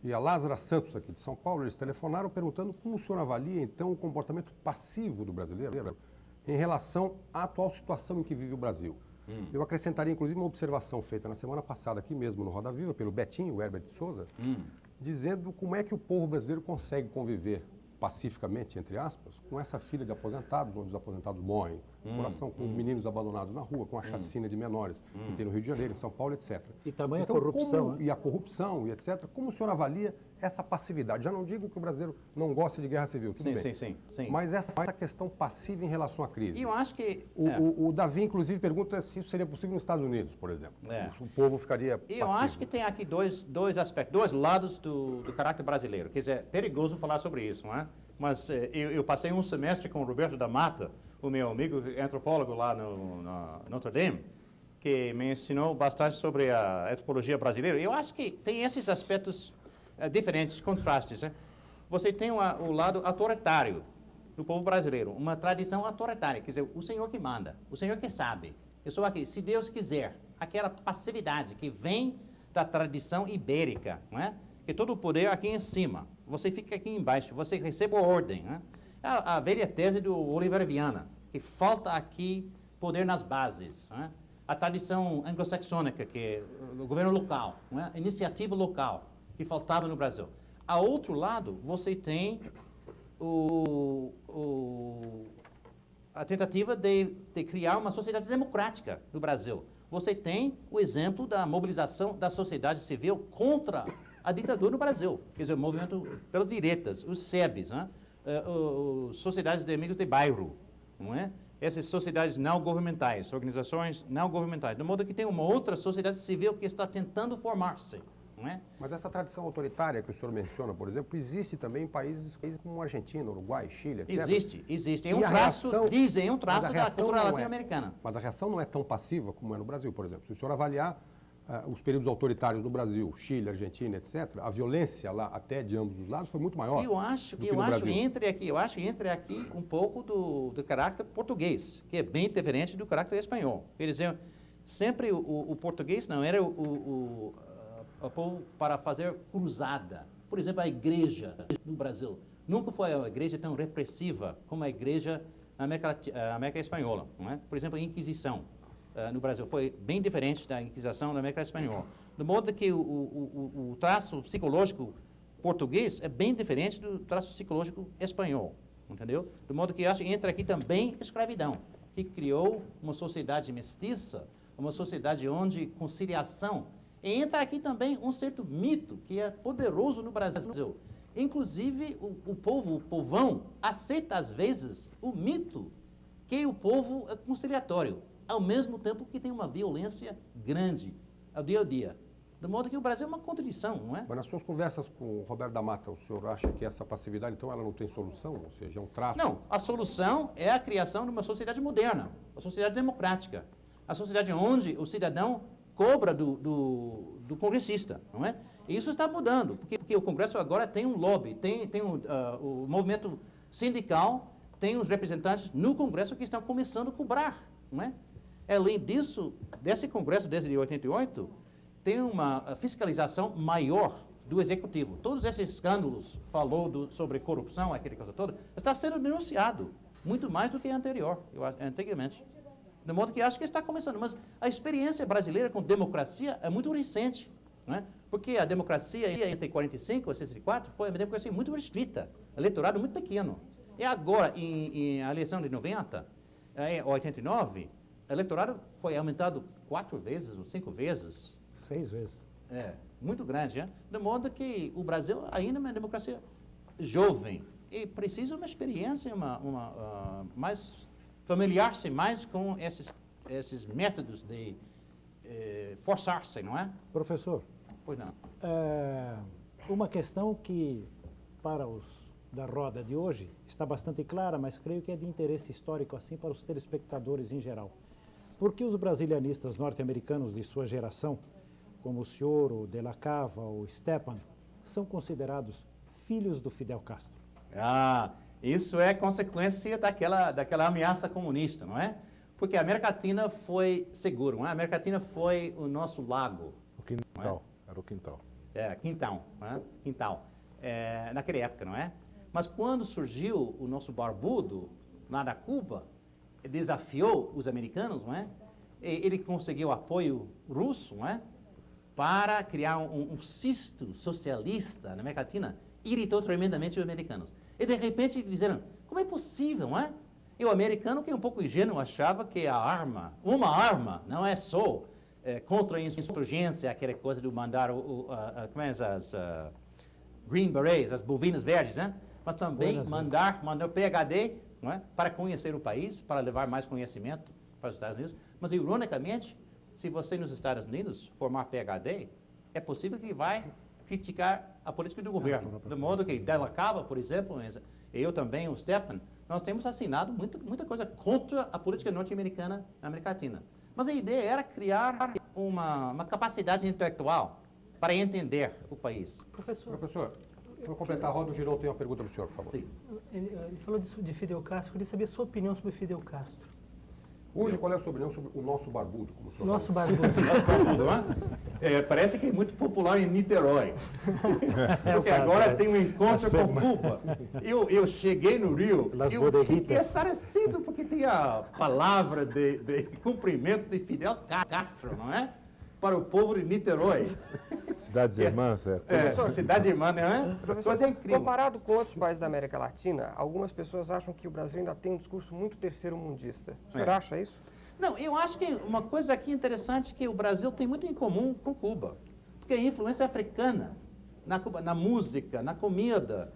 e a Lázara Santos, aqui de São Paulo, eles telefonaram perguntando como o senhor avalia, então, o comportamento passivo do brasileiro em relação à atual situação em que vive o Brasil. Eu acrescentaria, inclusive, uma observação feita na semana passada, aqui mesmo no Roda Viva, pelo Betinho, o Herbert de Souza, dizendo como é que o povo brasileiro consegue conviver pacificamente, entre aspas, com essa fila de aposentados, onde os aposentados morrem, com os meninos abandonados na rua, com a chacina de menores que tem no Rio de Janeiro, em São Paulo, etc. E tamanha corrupção. E a corrupção, e etc. Como o senhor avalia essa passividade? Já não digo que o brasileiro não gosta de guerra civil, tudo bem. Sim. Mas essa questão passiva em relação à crise. Eu acho que... O Davi, inclusive, pergunta se isso seria possível nos Estados Unidos, por exemplo. O povo ficaria passivo. Eu acho que tem aqui dois aspectos, dois lados do caráter brasileiro. Quer dizer, é perigoso falar sobre isso, não é? Mas eu passei um semestre com o Roberto da Mata, o meu amigo antropólogo lá no Notre Dame, que me ensinou bastante sobre a antropologia brasileira. Eu acho que tem esses aspectos diferentes, contrastes. Né? Você tem o lado autoritário do povo brasileiro, uma tradição autoritária, quer dizer, o senhor que manda, o senhor que sabe. Eu sou aqui, se Deus quiser, aquela passividade que vem da tradição ibérica, não é? que todo o poder aqui em cima, você fica aqui embaixo, você recebe a ordem. Né? A velha tese do Oliveira Viana, que falta aqui poder nas bases. Né? A tradição anglo-saxônica, que é o governo local, né? A iniciativa local, que faltava no Brasil. Ao outro lado, você tem a tentativa de criar uma sociedade democrática no Brasil. Você tem o exemplo da mobilização da sociedade civil contra a ditadura no Brasil. Quer dizer, o movimento pelas direitas, os SEBs, né? Sociedades de amigos de bairro, não é? Essas sociedades não governamentais, organizações não governamentais, de modo que tem uma outra sociedade civil que está tentando formar-se. Não é? Mas essa tradição autoritária que o senhor menciona, por exemplo, existe também em países como Argentina, Uruguai, Chile, etc. Existe. É um traço, dizem, é um traço da cultura latino-americana. Mas a reação não é tão passiva como é no Brasil, por exemplo. Se o senhor avaliar os períodos autoritários no Brasil, Chile, Argentina, etc., a violência lá, até de ambos os lados, foi muito maior. Eu acho que entre aqui um pouco do caráter português, que é bem diferente do caráter espanhol. Quer dizer, sempre o português não era o povo para fazer cruzada. Por exemplo, a igreja no Brasil nunca foi uma igreja tão repressiva como a igreja na América Espanhola. Não é? Por exemplo, a Inquisição no Brasil foi bem diferente da Inquisição na América Espanhola. De modo que o traço psicológico português é bem diferente do traço psicológico espanhol. Entendeu? De modo que eu acho que entra aqui também a escravidão, que criou uma sociedade mestiça, uma sociedade onde conciliação. E entra aqui também um certo mito que é poderoso no Brasil. Inclusive, o povão, aceita às vezes o mito que o povo é conciliatório, ao mesmo tempo que tem uma violência grande ao dia a dia. De modo que o Brasil é uma contradição, não é? Mas nas suas conversas com o Roberto da Mata, o senhor acha que essa passividade, então, ela não tem solução? Ou seja, é um traço... Não, a solução é a criação de uma sociedade moderna, uma sociedade democrática. A sociedade onde o cidadão cobra do congressista, não é? E isso está mudando, porque o Congresso agora tem um lobby, tem o movimento sindical, tem os representantes no Congresso que estão começando a cobrar, não é? Além disso, desse Congresso desde 88, tem uma fiscalização maior do Executivo. Todos esses escândalos, sobre corrupção, aquela coisa toda, está sendo denunciado, muito mais do que anteriormente. De modo que acho que está começando. Mas a experiência brasileira com democracia é muito recente. Não é? Porque a democracia entre 45 e 64 foi uma democracia muito restrita, eleitorado muito pequeno. E agora, em a eleição de 90, em 89, o eleitorado foi aumentado 4 vezes ou 5 vezes. 6 vezes. É, muito grande, né? De modo que o Brasil ainda é uma democracia jovem e precisa uma experiência, mais familiar-se mais com esses métodos de forçar-se, não é? Professor, pois não. Uma questão que, para os da roda de hoje, está bastante clara, mas creio que é de interesse histórico, assim, para os telespectadores em geral. Por que os brasilianistas norte-americanos de sua geração, como o senhor, o De La Cava, o Stepan, são considerados filhos do Fidel Castro? Isso é consequência daquela ameaça comunista, não é? Porque a América Latina foi seguro, não é? A América Latina foi o nosso lago. O quintal, era o quintal. Quintal, não é? Quintal. Naquela época, não é? Mas quando surgiu o nosso barbudo, lá da Cuba, desafiou os americanos, não é? Ele conseguiu apoio russo, não é? Para criar um cisto socialista na América Latina, irritou tremendamente os americanos. E, de repente, disseram, como é possível, não é? E o americano, que é um pouco ingênuo, achava que uma arma, não é só contra a insurgência, aquela coisa de mandar as Green Berets, as bovinas verdes, né? Mas também mandar PhD, não é? Para conhecer o país, para levar mais conhecimento para os Estados Unidos. Mas, ironicamente, se você nos Estados Unidos formar PhD, é possível que vai criticar a política do governo. De modo que De La Cava, por exemplo, eu também, o Stepan, nós temos assinado muita coisa contra a política norte-americana na América Latina. Mas a ideia era criar uma capacidade intelectual para entender o país. Professor, para completar a roda, o Girão tem uma pergunta para o senhor, por favor. Sim. Ele falou de Fidel Castro, eu queria saber a sua opinião sobre Fidel Castro. Hoje, qual é a sua opinião sobre o nosso barbudo? Como o senhor nosso falou? barbudo. Nosso barbudo, não é? Parece que é muito popular em Niterói. Porque agora tem um encontro com Cuba. Eu cheguei no Rio, eu fiquei estarecido, porque tem a palavra de cumprimento de Fidel Castro, não é? Para o povo de Niterói. Cidades irmãs, cidades irmãs, não é? Coisa incrível. Comparado com outros países da América Latina, algumas pessoas acham que o Brasil ainda tem um discurso muito terceiro-mundista. O senhor acha isso? Não, eu acho que uma coisa aqui interessante é que o Brasil tem muito em comum com Cuba. Porque a influência africana na música, na comida,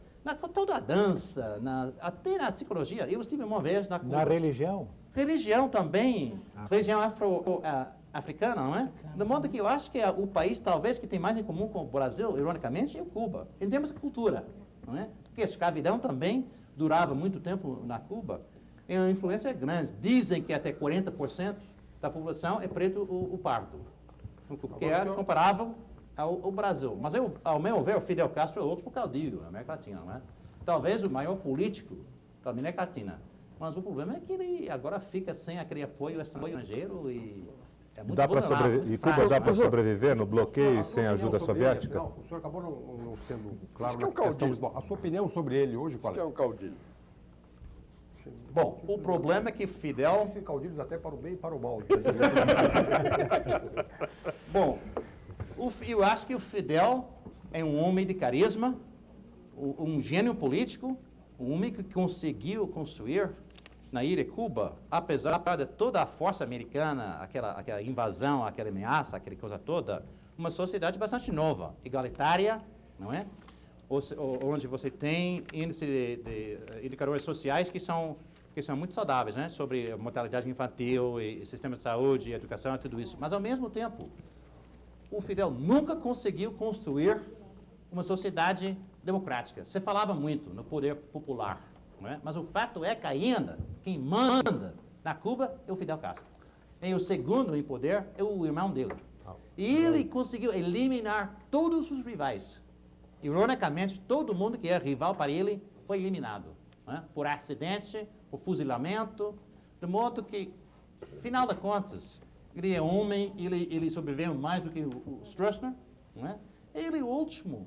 toda a dança, até na psicologia. Eu estive uma vez na Cuba. Na religião? Religião também. Religião africana, não é? De modo que eu acho que o país, talvez, que tem mais em comum com o Brasil, ironicamente, é o Cuba, em termos de cultura, não é? Porque a escravidão também durava muito tempo na Cuba, e a influência é grande. Dizem que até 40% da população é preto ou pardo, que é comparável ao Brasil. Mas, ao meu ver, o Fidel Castro é outro caudilho na América Latina, não é? Talvez o maior político da América Latina. Mas o problema é que ele agora fica sem aquele apoio estrangeiro e é muito vulnerável. E Cuba dá para sobreviver no bloqueio sem ajuda soviética? O senhor acabou não sendo claro na questão. A sua opinião sobre ele hoje, qual é? Isso que é um caudilho. Bom, o problema é que Fidel... Existem caudilhos até para o bem e para o mal. Bom, eu acho que o Fidel é um homem de carisma, um gênio político, um homem que conseguiu construir na ilha de Cuba, apesar de toda a força americana, aquela invasão, aquela ameaça, aquela coisa toda, uma sociedade bastante nova, igualitária, não é? Onde você tem índice de indicadores sociais que são muito saudáveis, né? Sobre mortalidade infantil, e sistema de saúde, educação e tudo isso. Mas, ao mesmo tempo, o Fidel nunca conseguiu construir uma sociedade democrática. Você falava muito no poder popular, não é? Mas o fato é que ainda quem manda na Cuba é o Fidel Castro. E o segundo em poder é o irmão dele. E ele conseguiu eliminar todos os rivais. Ironicamente, todo mundo que era rival para ele foi eliminado, não é? Por acidente, por fuzilamento, de modo que, afinal de contas, ele é homem, ele sobreviveu mais do que o Stroessner, não é? Ele é o último,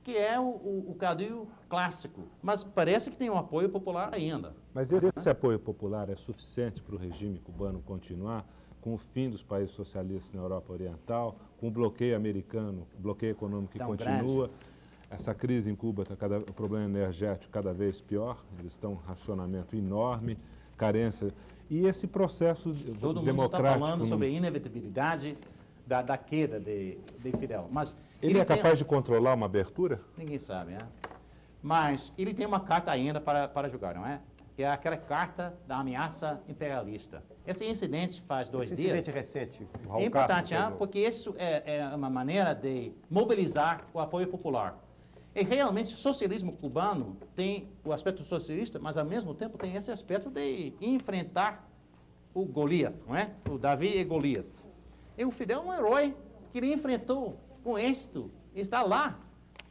que é o caudilho clássico, mas parece que tem um apoio popular ainda. Mas esse apoio popular é suficiente para o regime cubano continuar com o fim dos países socialistas na Europa Oriental, com o bloqueio americano, o bloqueio econômico que continua? Grande. Essa crise em Cuba, o problema energético cada vez pior, eles estão um racionamento enorme, carência. E esse processo democrático... Todo mundo está falando sobre a inevitabilidade da queda de Fidel. Mas ele é capaz de controlar uma abertura? Ninguém sabe, né? Mas ele tem uma carta ainda para jogar, não é? Que é aquela carta da ameaça imperialista. Esse incidente faz 2 dias... Esse incidente recente, o Raul é importante, Castro, porque isso é uma maneira de mobilizar o apoio popular. E realmente o socialismo cubano tem o aspecto socialista, mas ao mesmo tempo tem esse aspecto de enfrentar o Golias, não é? O Davi e Golias. E o Fidel é um herói que ele enfrentou com êxito, está lá,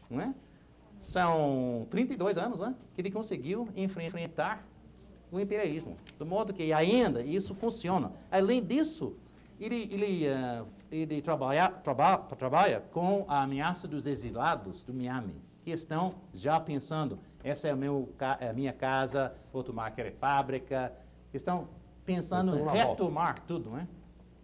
não é? São 32 anos, né, que ele conseguiu enfrentar o imperialismo, de modo que ainda isso funciona. Além disso, ele trabalha com a ameaça dos exilados do Miami, que estão já pensando, essa é a minha casa, vou tomar aquela fábrica, estão pensando em retomar tudo, né?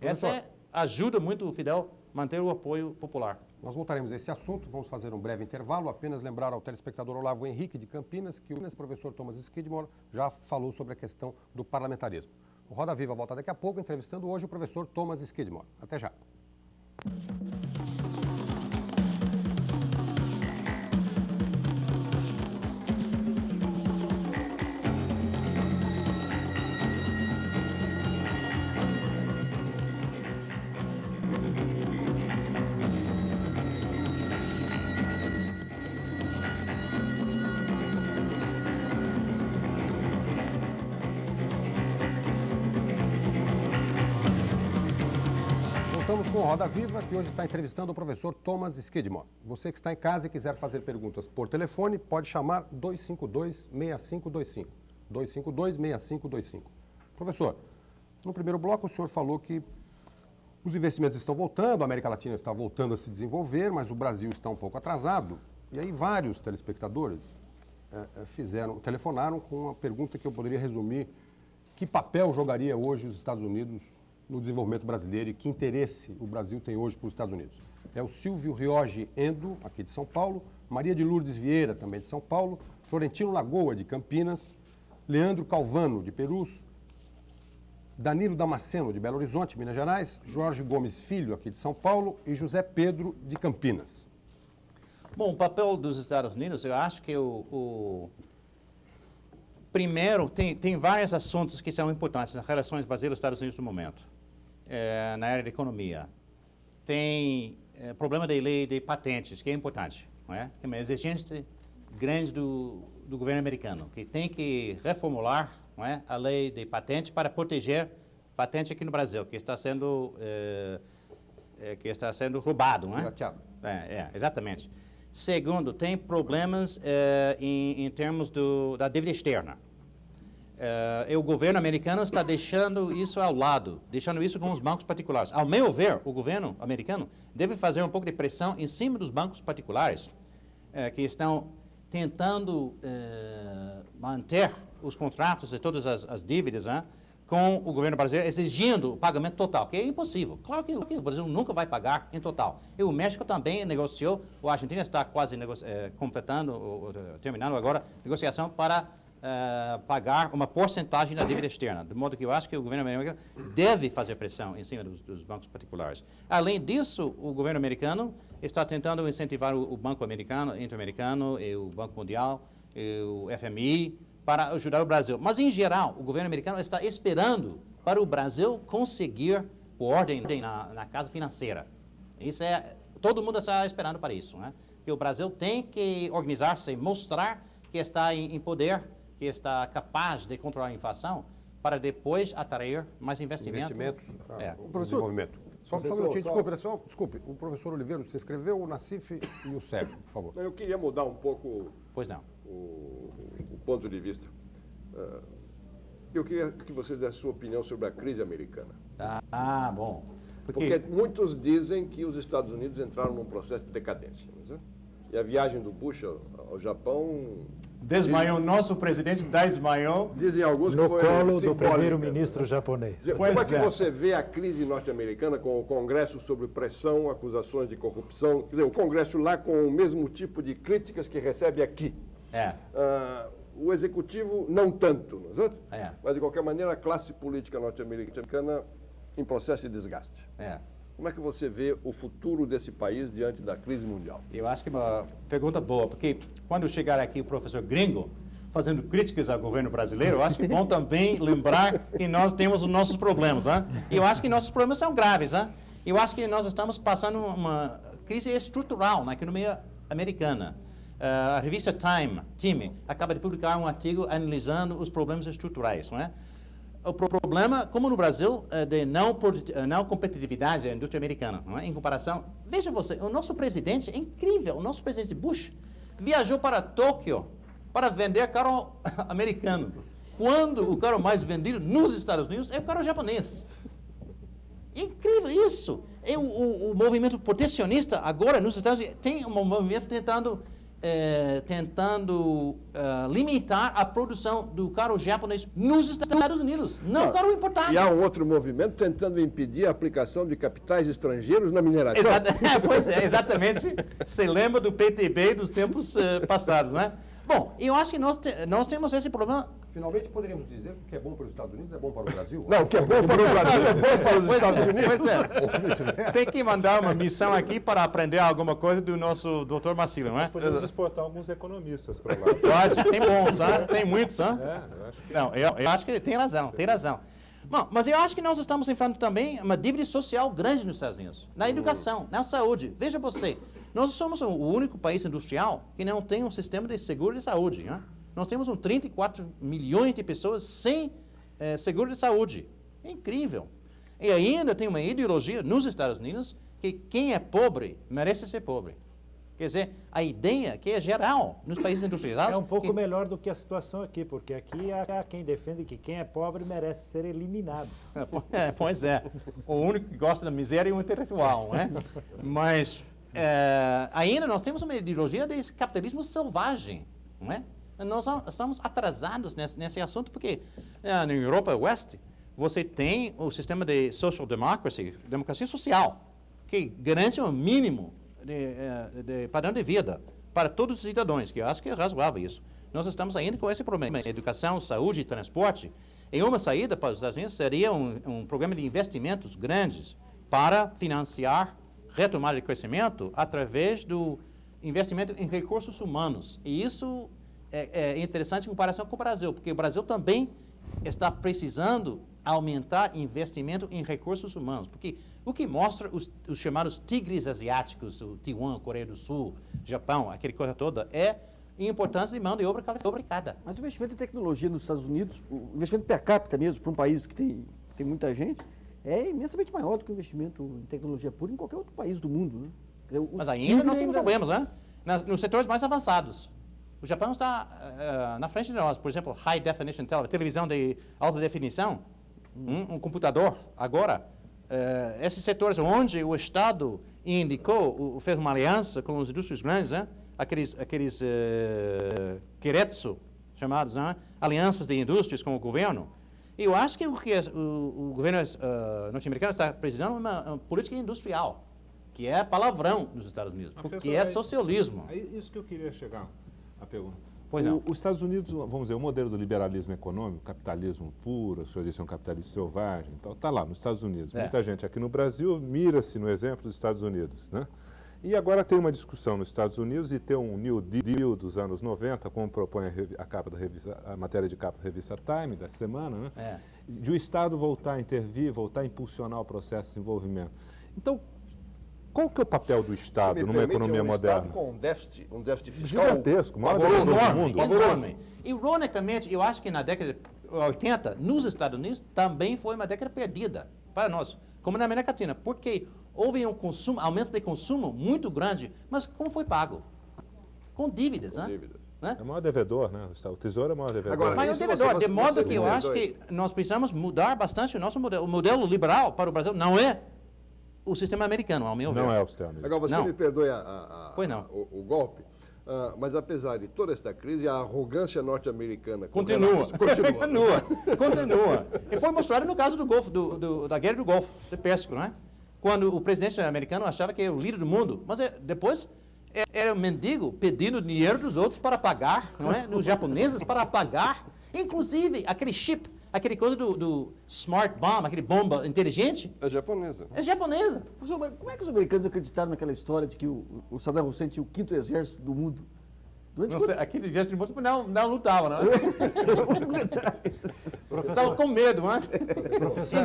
Essa ajuda muito o Fidel a manter o apoio popular. Nós voltaremos a esse assunto, vamos fazer um breve intervalo, apenas lembrar ao telespectador Olavo Henrique de Campinas que o professor Thomas Skidmore já falou sobre a questão do parlamentarismo. O Roda Viva volta daqui a pouco, entrevistando hoje o professor Thomas Skidmore. Até já. Voltamos com o Roda Viva, que hoje está entrevistando o professor Thomas Skidmore. Você que está em casa e quiser fazer perguntas por telefone, pode chamar 252-6525. 252-6525. Professor, no primeiro bloco o senhor falou que Os investimentos estão voltando, a América Latina está voltando a se desenvolver, mas o Brasil está um pouco atrasado. E aí vários telespectadores telefonaram com uma pergunta que eu poderia resumir: que papel jogaria hoje os Estados Unidos no desenvolvimento brasileiro e que interesse o Brasil tem hoje para os Estados Unidos? É o Silvio Rioge Endo, aqui de São Paulo, Maria de Lourdes Vieira, também de São Paulo, Florentino Lagoa, de Campinas, Leandro Calvano, de Perus, Danilo Damasceno, de Belo Horizonte, Minas Gerais, Jorge Gomes Filho, aqui de São Paulo, e José Pedro, de Campinas. Bom, o papel dos Estados Unidos, eu acho que primeiro, tem vários assuntos que são importantes nas relações Brasil-Estados Unidos no momento, na área da economia. Tem problema da lei de patentes, que é importante, não é? É uma exigência grande do governo americano, que tem que reformular, não é, a lei de patente para proteger patente aqui no Brasil, que está sendo roubado, não é? Exatamente. Segundo, tem problemas em termos da dívida externa. O governo americano está deixando isso ao lado, deixando isso com os bancos particulares. Ao meu ver, o governo americano deve fazer um pouco de pressão em cima dos bancos particulares, que estão tentando manter os contratos e todas as dívidas, com o governo brasileiro, exigindo o pagamento total, que é impossível. Claro que o Brasil nunca vai pagar em total. E o México também negociou, a Argentina está quase terminando agora a negociação para pagar uma porcentagem da dívida externa, de modo que eu acho que o governo americano deve fazer pressão em cima dos bancos particulares. Além disso, o governo americano está tentando incentivar o Banco Interamericano, e o Banco Mundial, e o FMI, para ajudar o Brasil. Mas, em geral, o governo americano está esperando para o Brasil conseguir ordem na casa financeira. Todo mundo está esperando para isso, né? Que o Brasil tem que organizar-se, mostrar que está em poder, que está capaz de controlar a inflação, para depois atrair mais investimentos para o desenvolvimento. Só um minutinho, desculpe. O professor Oliveira se inscreveu, o Nassif e o Sérgio, por favor. Eu queria mudar um pouco o ponto de vista. Eu queria que você desse a sua opinião sobre a crise americana. Bom. Porque muitos dizem que os Estados Unidos entraram num processo de decadência. Né? E a viagem do Bush ao Japão... Desmaiou, nosso presidente desmaiou. Dizem alguns no que foi colo simbólica. do primeiro-ministro japonês. Como é que você vê a crise norte-americana com o Congresso sob pressão, acusações de corrupção? Quer dizer, o Congresso lá com o mesmo tipo de críticas que recebe aqui. O Executivo não tanto, não é? Mas, de qualquer maneira, a classe política norte-americana em processo de desgaste. Como é que você vê o futuro desse país diante da crise mundial? Eu acho que é uma pergunta boa, porque quando chegar aqui o professor gringo fazendo críticas ao governo brasileiro, eu acho que é bom também lembrar que nós temos os nossos problemas. E eu acho que nossos problemas são graves. Eu acho que nós estamos passando uma crise estrutural na economia americana. A revista Time acaba de publicar um artigo analisando os problemas estruturais, não é? O problema, como no Brasil, de não competitividade da indústria americana, não é? Em comparação, veja você, o nosso presidente é incrível, o nosso presidente Bush viajou para Tóquio para vender carro americano, quando o carro mais vendido nos Estados Unidos é o carro japonês. É incrível isso. O movimento protecionista agora nos Estados Unidos tem um movimento tentando limitar a produção do carro japonês nos Estados Unidos, não carro importado. E há um outro movimento tentando impedir a aplicação de capitais estrangeiros na mineração. Pois é, exatamente. Você lembra do PTB dos tempos passados, né? Bom, eu acho que nós temos esse problema. Finalmente, poderíamos dizer que o que é bom para os Estados Unidos é bom para o Brasil? Não, o que é bom para o Brasil é bom para os Estados Unidos. Pois é. Tem que mandar uma missão aqui para aprender alguma coisa do nosso doutor Massila, não é? Podemos exportar alguns economistas para lá. Pode, tem bons, tem muitos. Eu acho que... Não, eu acho que tem razão. Bom, mas eu acho que nós estamos enfrentando também uma dívida social grande nos Estados Unidos, na educação, na saúde. Veja você, nós somos o único país industrial que não tem um sistema de seguro de saúde. Né? Nós temos 34 milhões de pessoas sem seguro de saúde. É incrível. E ainda tem uma ideologia nos Estados Unidos que quem é pobre merece ser pobre. Quer dizer, a ideia que é geral nos países industrializados... É um pouco melhor do que a situação aqui, porque aqui há quem defende que quem é pobre merece ser eliminado. Pois é. O único que gosta da miséria é o intelectual, né? Mas ainda nós temos uma ideologia de capitalismo selvagem, não é? Nós estamos atrasados nesse assunto, porque na Europa Oeste você tem o sistema de social democracy, democracia social, que garante um mínimo de padrão de vida para todos os cidadãos, que eu acho que é razoável isso. Nós estamos ainda com esse problema. Educação, saúde e transporte. E uma saída para os Estados Unidos seria um programa de investimentos grandes para financiar retomada de crescimento através do investimento em recursos humanos. E isso é interessante em comparação com o Brasil, porque o Brasil também está precisando aumentar investimento em recursos humanos, porque o que mostra os chamados tigres asiáticos, o Taiwan, Coreia do Sul, Japão, aquela coisa toda, é a importância de mão de obra qualificada. Mas o investimento em tecnologia nos Estados Unidos, o investimento per capita mesmo, para um país que tem muita gente, é imensamente maior do que o investimento em tecnologia pura em qualquer outro país do mundo. Né? Quer dizer, mas ainda nós temos problemas, né? Nos setores mais avançados. O Japão está na frente de nós. Por exemplo, High Definition televisão de alta definição, um computador. Agora, esses setores onde o Estado indicou, fez uma aliança com as indústrias grandes, né? aqueles Keiretsu, chamados, né? Alianças de indústrias com o governo. E eu acho que o governo norte-americano está precisando de uma política industrial, que é palavrão nos Estados Unidos, porque é socialismo. É isso que eu queria chegar à pergunta. Pois não. Os Estados Unidos, vamos dizer, o modelo do liberalismo econômico, capitalismo puro, o senhor disse um capitalismo selvagem, então está lá nos Estados Unidos. Muita gente aqui no Brasil mira-se no exemplo dos Estados Unidos, né? E agora tem uma discussão nos Estados Unidos e tem um New Deal dos anos 90, como propõe a matéria de capa da revista Time, da semana, né? De o Estado voltar a intervir, voltar a impulsionar o processo de desenvolvimento. Então, qual que é o papel do Estado numa economia moderna? Estado com um déficit fiscal gigantesco, maior do mundo. Enorme. Ironicamente, eu acho que na década de 80, nos Estados Unidos, também foi uma década perdida para nós, como na América Latina, porque houve um aumento de consumo muito grande, mas como foi pago? Com dívidas, né? É o maior devedor, né? O Tesouro é o maior devedor. Agora, maior devedor, de modo que eu acho que nós precisamos mudar bastante o nosso modelo. O modelo liberal para o Brasil não é o sistema americano, ao meu ver. Não é o sistema americano. Agora, você me perdoe o golpe, mas apesar de toda esta crise, a arrogância norte-americana continua. E foi mostrado no caso do Golfo, da Guerra do Golfo, do Pérsico, não é? Quando o presidente americano achava que era o líder do mundo, mas depois era um mendigo pedindo dinheiro dos outros para pagar, não é? Os japoneses para pagar, inclusive aquele chip, aquele coisa do smart bomb, aquele bomba inteligente. É japonesa. É japonesa. Como é que os americanos acreditaram naquela história de que o Saddam Hussein tinha o 5º exército do mundo? Aqui do exército do mundo não lutava, não é? Estava com medo, não é?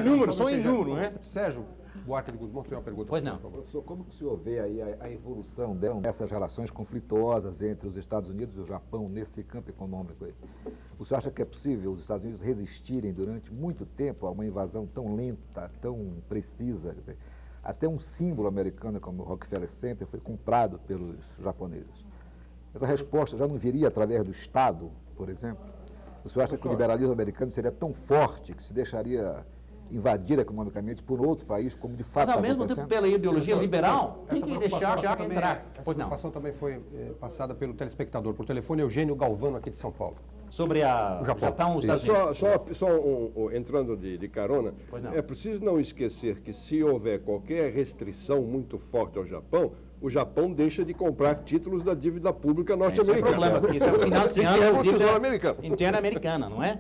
Inúmero, são inúmeros, não é? Sérgio Buarque de Guzmão tem uma pergunta. Pois não. Professor, como que o senhor vê aí a evolução dessas relações conflituosas entre os Estados Unidos e o Japão nesse campo econômico aí? O senhor acha que é possível os Estados Unidos resistirem durante muito tempo a uma invasão tão lenta, tão precisa? Quer dizer, até um símbolo americano como o Rockefeller Center foi comprado pelos japoneses. Essa resposta já não viria através do Estado, por exemplo? O senhor acha que o liberalismo americano seria tão forte que se deixaria invadir economicamente por outro país, como de fato está acontecendo? Mas ao mesmo tempo, pela ideologia liberal, tem que deixar entrar. Essa preocupação também foi passada pelo telespectador, por telefone, Eugênio Galvano, aqui de São Paulo. Sobre o Japão, os Estados Unidos. Só entrando de carona, é preciso não esquecer que se houver qualquer restrição muito forte ao Japão, o Japão deixa de comprar títulos da dívida pública norte-americana. Esse é o problema, porque está financiando a dívida interna americana, não é?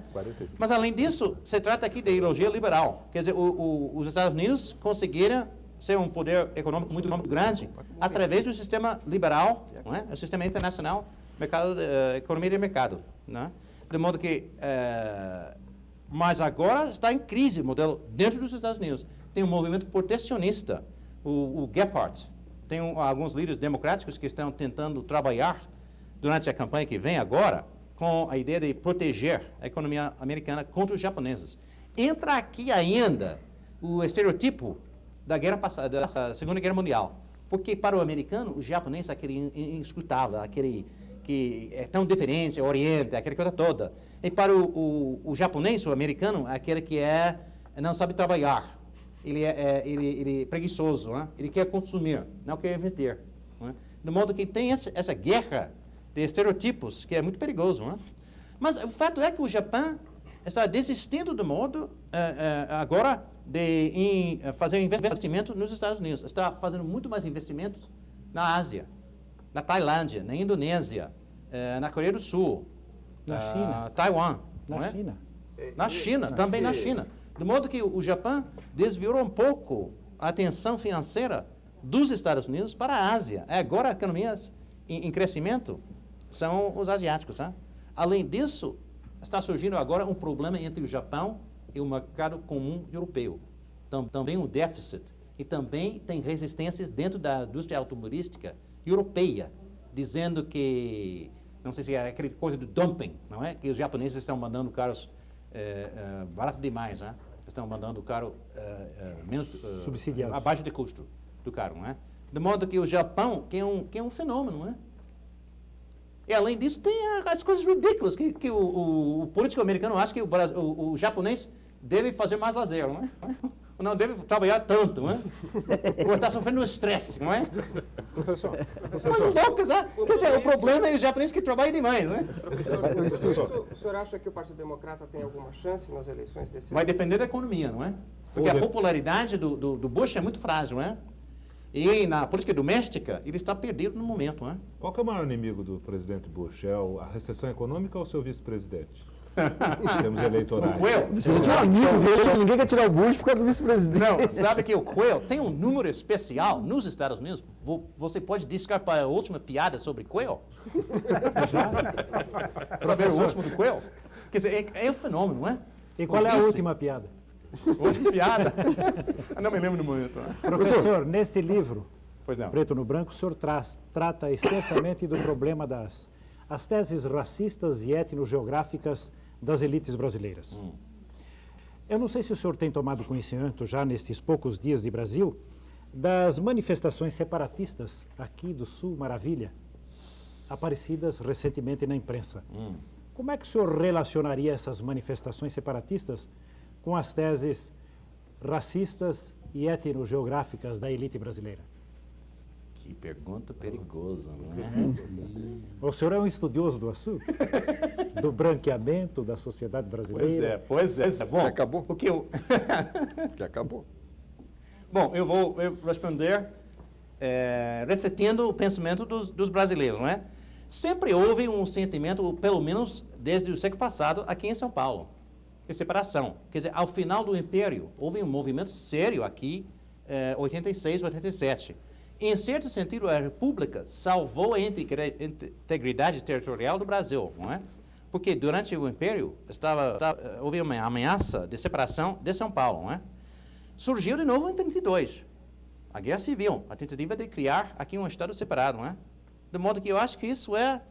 Mas, além disso, se trata aqui de ideologia liberal. Quer dizer, os Estados Unidos conseguiram ser um poder econômico muito grande através do sistema liberal, não é? O sistema internacional, economia de mercado. Não é? De modo que... mas agora está em crise o modelo dentro dos Estados Unidos. Tem um movimento protecionista, o Gephardt. Tem alguns líderes democráticos que estão tentando trabalhar durante a campanha que vem agora com a ideia de proteger a economia americana contra os japoneses. Entra aqui ainda o estereotipo da guerra passada, da Segunda Guerra Mundial. Porque para o americano, o japonês é aquele inescrutável, aquele que é tão diferente, oriente, aquela coisa toda. E para o japonês, o americano, é aquele que não sabe trabalhar. Ele é preguiçoso, né? Ele quer consumir, não quer vender. Né? De modo que tem essa guerra de estereotipos que é muito perigoso. Né? Mas o fato é que o Japão está desistindo do modo agora de fazer investimento nos Estados Unidos. Está fazendo muito mais investimentos na Ásia, na Tailândia, na Indonésia, na Coreia do Sul, na China, Taiwan. Na China. Na China, também na China. De modo que o Japão desviou um pouco a atenção financeira dos Estados Unidos para a Ásia. Agora, economias em crescimento são os asiáticos. Né? Além disso, está surgindo agora um problema entre o Japão e o mercado comum europeu. Também um déficit. E também tem resistências dentro da indústria automobilística europeia, dizendo que, não sei se é aquela coisa do dumping, não é? Que os japoneses estão mandando carros barato demais, né? Estão mandando o carro menos subsidiado, abaixo de custo do carro, não é? De modo que o Japão, que é um fenômeno, não é? E além disso, tem as coisas ridículas que o político americano acha que o japonês deve fazer mais lazer, não é? Não deve trabalhar tanto, não é? Ou está sofrendo estresse, não é? Professor. Coisas loucas, né? Quer dizer, o problema é o japonês que trabalha demais, não é? Professor, o senhor acha que o Partido Democrata tem alguma chance nas eleições desse ano? Vai depender da economia, não é? Porque a popularidade do Bush é muito frágil, não é? E na política doméstica, ele está perdido no momento, não é? Qual que é o maior inimigo do presidente Bush? É a recessão econômica ou o seu vice-presidente? Em termos eleitorais. O Quayle. Você é amigo dele, ninguém quer tirar o Bush por causa do vice-presidente. Não, sabe que o Quayle tem um número especial nos Estados Unidos. Você pode discar para a última piada sobre Quayle? Saber o último do Quayle? Quer dizer, é um fenômeno, não é? E qual é a última piada? Última piada? Eu não me lembro no momento. Né? Professor, neste livro, Pois Preto no Branco, o senhor trata extensamente do problema das teses racistas e etnogeográficas das elites brasileiras. Eu não sei se o senhor tem tomado conhecimento já nestes poucos dias de Brasil das manifestações separatistas aqui do Sul, Maravilha, aparecidas recentemente na imprensa. Como é que o senhor relacionaria essas manifestações separatistas com as teses racistas e etnogeográficas da elite brasileira? Que pergunta perigosa, não é? O senhor é um estudioso do assunto? Do branqueamento da sociedade brasileira? Pois é. Bom, que acabou. O que eu... Que acabou. Bom, eu vou responder refletindo o pensamento dos brasileiros, não é? Sempre houve um sentimento, pelo menos desde o século passado, aqui em São Paulo, de separação. Quer dizer, ao final do Império, houve um movimento sério aqui, 86, 87. Em certo sentido, a República salvou a integridade territorial do Brasil, não é? Porque durante o Império houve uma ameaça de separação de São Paulo, não é? Surgiu de novo em 32, a Guerra Civil, a tentativa de criar aqui um Estado separado, não é? De modo que eu acho que isso é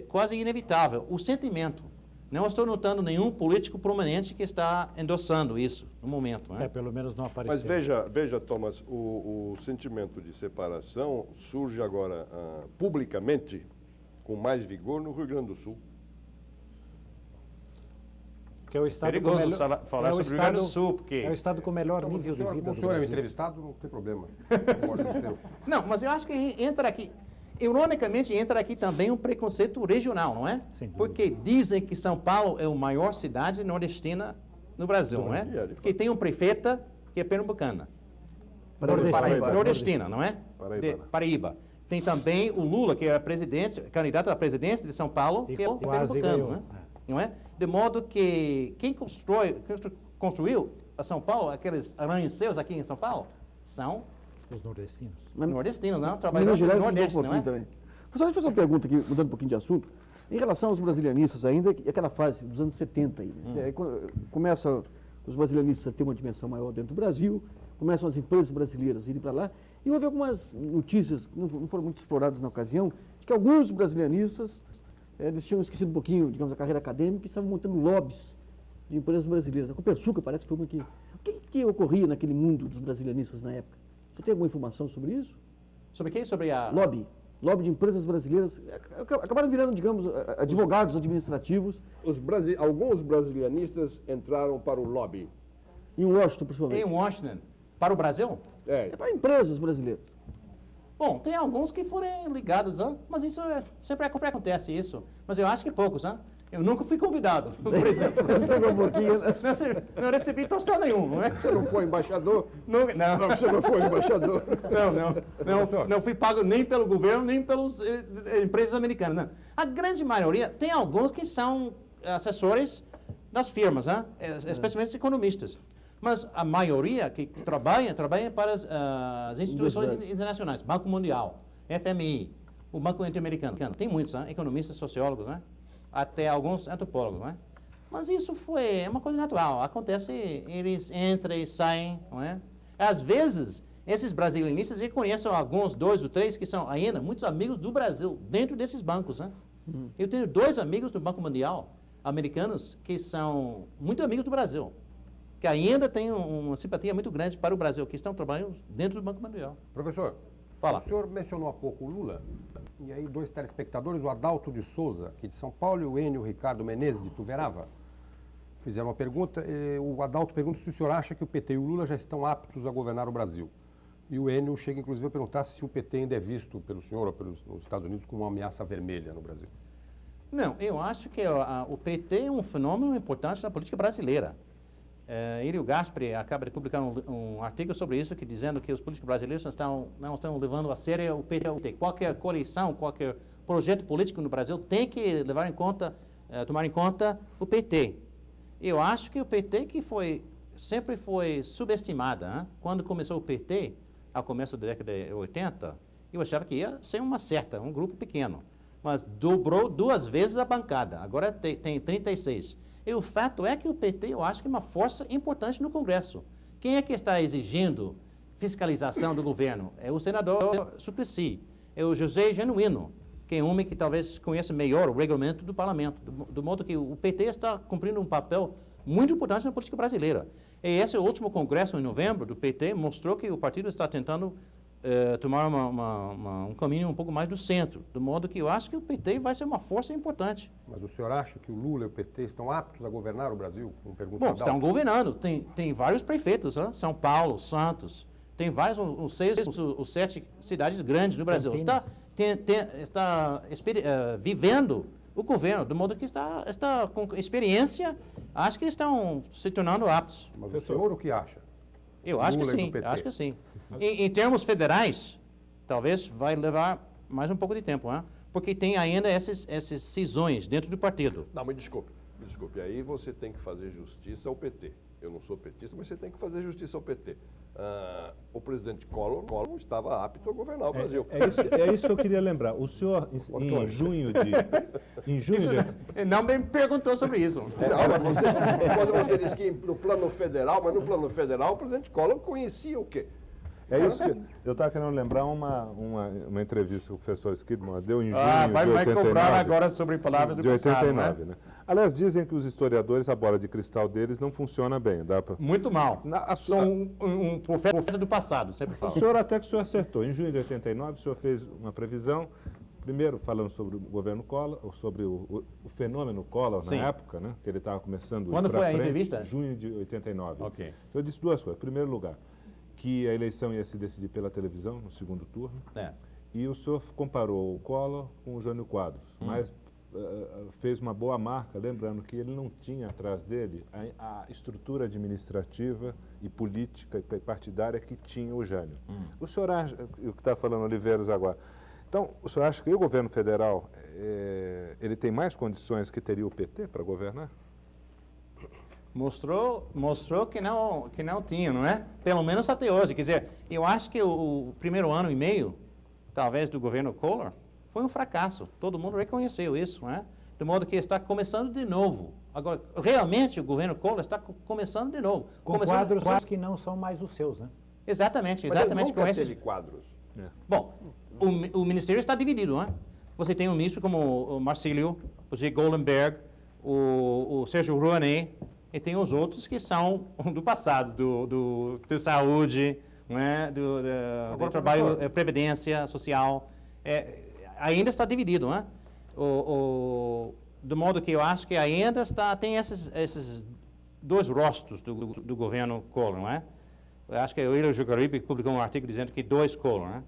quase inevitável. O sentimento. Não estou notando nenhum político prominente que está endossando isso no momento. Né? Pelo menos não apareceu. Mas veja, Thomas, o sentimento de separação surge agora publicamente, com mais vigor, no Rio Grande do Sul. Que é o estado perigoso falar sobre o Rio Grande do Sul, porque... É o estado com o melhor nível de vida do O senhor é um Brasil. entrevistado, não tem problema. Não, mas eu acho que entra aqui... Ironicamente, entra aqui também um preconceito regional, não é? Porque dizem que São Paulo é a maior cidade nordestina no Brasil, não é? Porque tem um prefeita que é pernambucana. Nordestina, não é? Paraíba. Tem também o Lula, que era candidato à presidência de São Paulo, que é pernambucano, não é? De modo que quem construiu a São Paulo, aqueles arranha-céus aqui em São Paulo, são... Os nordestinos. Nordestinos, não? Trabalhando no Nordeste, não é? Também. Professor, deixa eu fazer uma pergunta aqui, mudando um pouquinho de assunto. Em relação aos brasilianistas ainda, aquela fase dos anos 70 aí, né? Começa os brasilianistas a ter uma dimensão maior dentro do Brasil, começam as empresas brasileiras a irem para lá, e houve algumas notícias, que não foram muito exploradas na ocasião, de que alguns brasilianistas, eles tinham esquecido um pouquinho, digamos, a carreira acadêmica e estavam montando lobbies de empresas brasileiras. A Copersucar parece que foi uma que... O que ocorria naquele mundo dos brasilianistas na época? Você tem alguma informação sobre isso? Sobre quem? Sobre a... Lobby. Lobby de empresas brasileiras. Acabaram virando, digamos, advogados administrativos. Alguns brasilianistas entraram para o lobby. Em Washington, principalmente. Em Washington. Para o Brasil? É para empresas brasileiras. Bom, tem alguns que foram ligados, mas isso sempre acontece isso. Mas eu acho que poucos, Eu nunca fui convidado, por exemplo. Não recebi tostão nenhum, não é? Você não foi embaixador? Não. Você não foi embaixador? Não fui pago nem pelo governo, nem pelas empresas americanas. Não. A grande maioria, tem alguns que são assessores das firmas, especialmente economistas. Mas a maioria que trabalha para as instituições internacionais, Banco Mundial, FMI, o Banco Interamericano. Tem muitos, economistas, sociólogos, até alguns antropólogos. Mas isso é uma coisa natural. Acontece, eles entram e saem. Não é? Às vezes, esses brasilianistas reconhecem alguns, 2 ou 3, que são ainda muitos amigos do Brasil, dentro desses bancos. Eu tenho 2 amigos do Banco Mundial, americanos, que são muito amigos do Brasil, que ainda têm uma simpatia muito grande para o Brasil, que estão trabalhando dentro do Banco Mundial. Professor, o senhor mencionou há pouco o Lula, e aí 2 telespectadores, o Adalto de Souza, aqui de São Paulo, e o Enio Ricardo Menezes, de Tuverava, fizeram uma pergunta. O Adalto pergunta se o senhor acha que o PT e o Lula já estão aptos a governar o Brasil. E o Enio chega, inclusive, a perguntar se o PT ainda é visto pelo senhor ou pelos Estados Unidos como uma ameaça vermelha no Brasil. Não, eu acho que o PT é um fenômeno importante na política brasileira. Ilio Gaspari acaba de publicar um artigo sobre isso, dizendo que os políticos brasileiros não estão levando a sério o PT. Qualquer coalição, qualquer projeto político no Brasil tem que tomar em conta o PT. Eu acho que o PT sempre foi subestimada. Quando começou o PT, ao começo da década de 80, eu achava que ia ser um grupo pequeno. Mas dobrou 2 vezes a bancada, agora tem 36. E o fato é que o PT, eu acho que é uma força importante no Congresso. Quem é que está exigindo fiscalização do governo? É o senador Suplicy, é o José Genuíno, que é um homem que talvez conheça melhor o regulamento do parlamento, do modo que o PT está cumprindo um papel muito importante na política brasileira. E esse último congresso, em novembro, do PT, mostrou que o partido está tentando tomar um caminho um pouco mais do centro, do modo que eu acho que o PT vai ser uma força importante. Mas o senhor acha que o Lula e o PT estão aptos a governar o Brasil? Bom, estão governando. Tem vários prefeitos, São Paulo, Santos, tem vários, os 6 ou 7 cidades grandes no Brasil. Está vivendo o governo, do modo que está com experiência, acho que estão se tornando aptos. Mas o senhor o que acha? Eu acho que sim, acho que sim. Em termos federais, talvez vai levar mais um pouco de tempo, porque tem ainda essas cisões dentro do partido. Não, mas desculpe, aí você tem que fazer justiça ao PT. Eu não sou petista, mas você tem que fazer justiça ao PT. O presidente Collor não estava apto a governar o Brasil. É isso que eu queria lembrar. O senhor, em junho de... Não me perguntou sobre isso. Quando você diz que no plano federal, mas no plano federal o presidente Collor conhecia o quê? É isso que eu estava querendo lembrar uma entrevista que o professor Skidmore deu em junho de 89. Vai cobrar agora sobre palavras do passado, 89, né? Aliás, dizem que os historiadores, a bola de cristal deles não funciona bem. Muito mal. São um profeta do passado, sempre falo. O senhor até que o senhor acertou. Em junho de 89, o senhor fez uma previsão, primeiro falando sobre o governo Collor, ou sobre o fenômeno Collor na época, né? Que ele estava começando... Quando foi a entrevista? Junho de 89. Ok. Então, eu disse 2 coisas. Em primeiro lugar, que a eleição ia se decidir pela televisão, no segundo turno. E o senhor comparou o Collor com o Jânio Quadros, mas fez uma boa marca, lembrando que ele não tinha atrás dele a estrutura administrativa e política e partidária que tinha o Jânio. O senhor acha, o que está falando Oliveiros agora, então, o senhor acha que o governo federal ele tem mais condições que teria o PT para governar? Mostrou que não tinha, não é? Pelo menos até hoje. Quer dizer, eu acho que o primeiro ano e meio, talvez, do governo Collor, foi um fracasso. Todo mundo reconheceu isso, não é? De modo que está começando de novo. Agora, realmente, o governo Collor está começando de novo. Com quadros que não são mais os seus, né? Exatamente. Com esses quadros. Bom, o ministério está dividido, não é? Você tem um ministro como o Marcílio, o G. Goldenberg, o Sérgio Rouanet, e tem os outros que são do passado, do saúde, não é? Do trabalho, previdência social, ainda está dividido, não é? Do modo que eu acho que ainda tem esses dois rostos do governo Collor, não é? Eu acho que o Ilha Jucaribe publicou um artigo dizendo que dois Collor, né?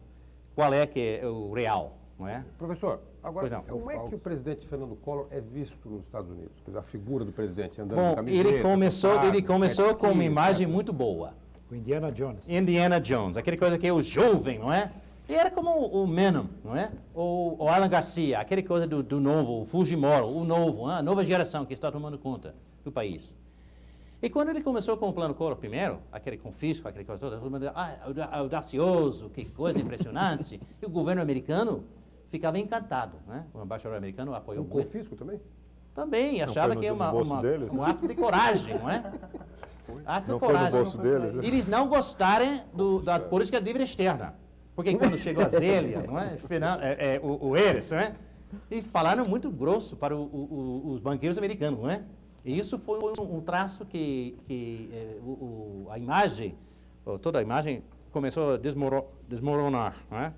Qual é que é o real, não é? Professor, agora, como é que o presidente Fernando Collor é visto nos Estados Unidos? Quer dizer, a figura do presidente andando de camiseta... Ele começou com uma imagem muito boa. O Indiana Jones. Indiana Jones, aquele coisa que é o jovem, não é? Ele era como o Menem, não é? O Alan Garcia, aquele coisa do novo, o Fujimori, o novo, a nova geração que está tomando conta do país. E quando ele começou com o plano Collor primeiro, aquele confisco, aquele coisa toda, todo mundo audacioso, que coisa impressionante, e o governo americano ficava encantado, né? O embaixador americano apoiou muito. O confisco também? Também, achava que é um ato de coragem, não é? Ato de coragem. Foi no bolso deles, né? Eles não gostarem da política de dívida externa. Porque quando chegou a Zélia, não é? O Eres, não é? Eles falaram muito grosso para os banqueiros americanos, não é? E isso foi um traço que a imagem, toda a imagem começou a desmoronar, não é?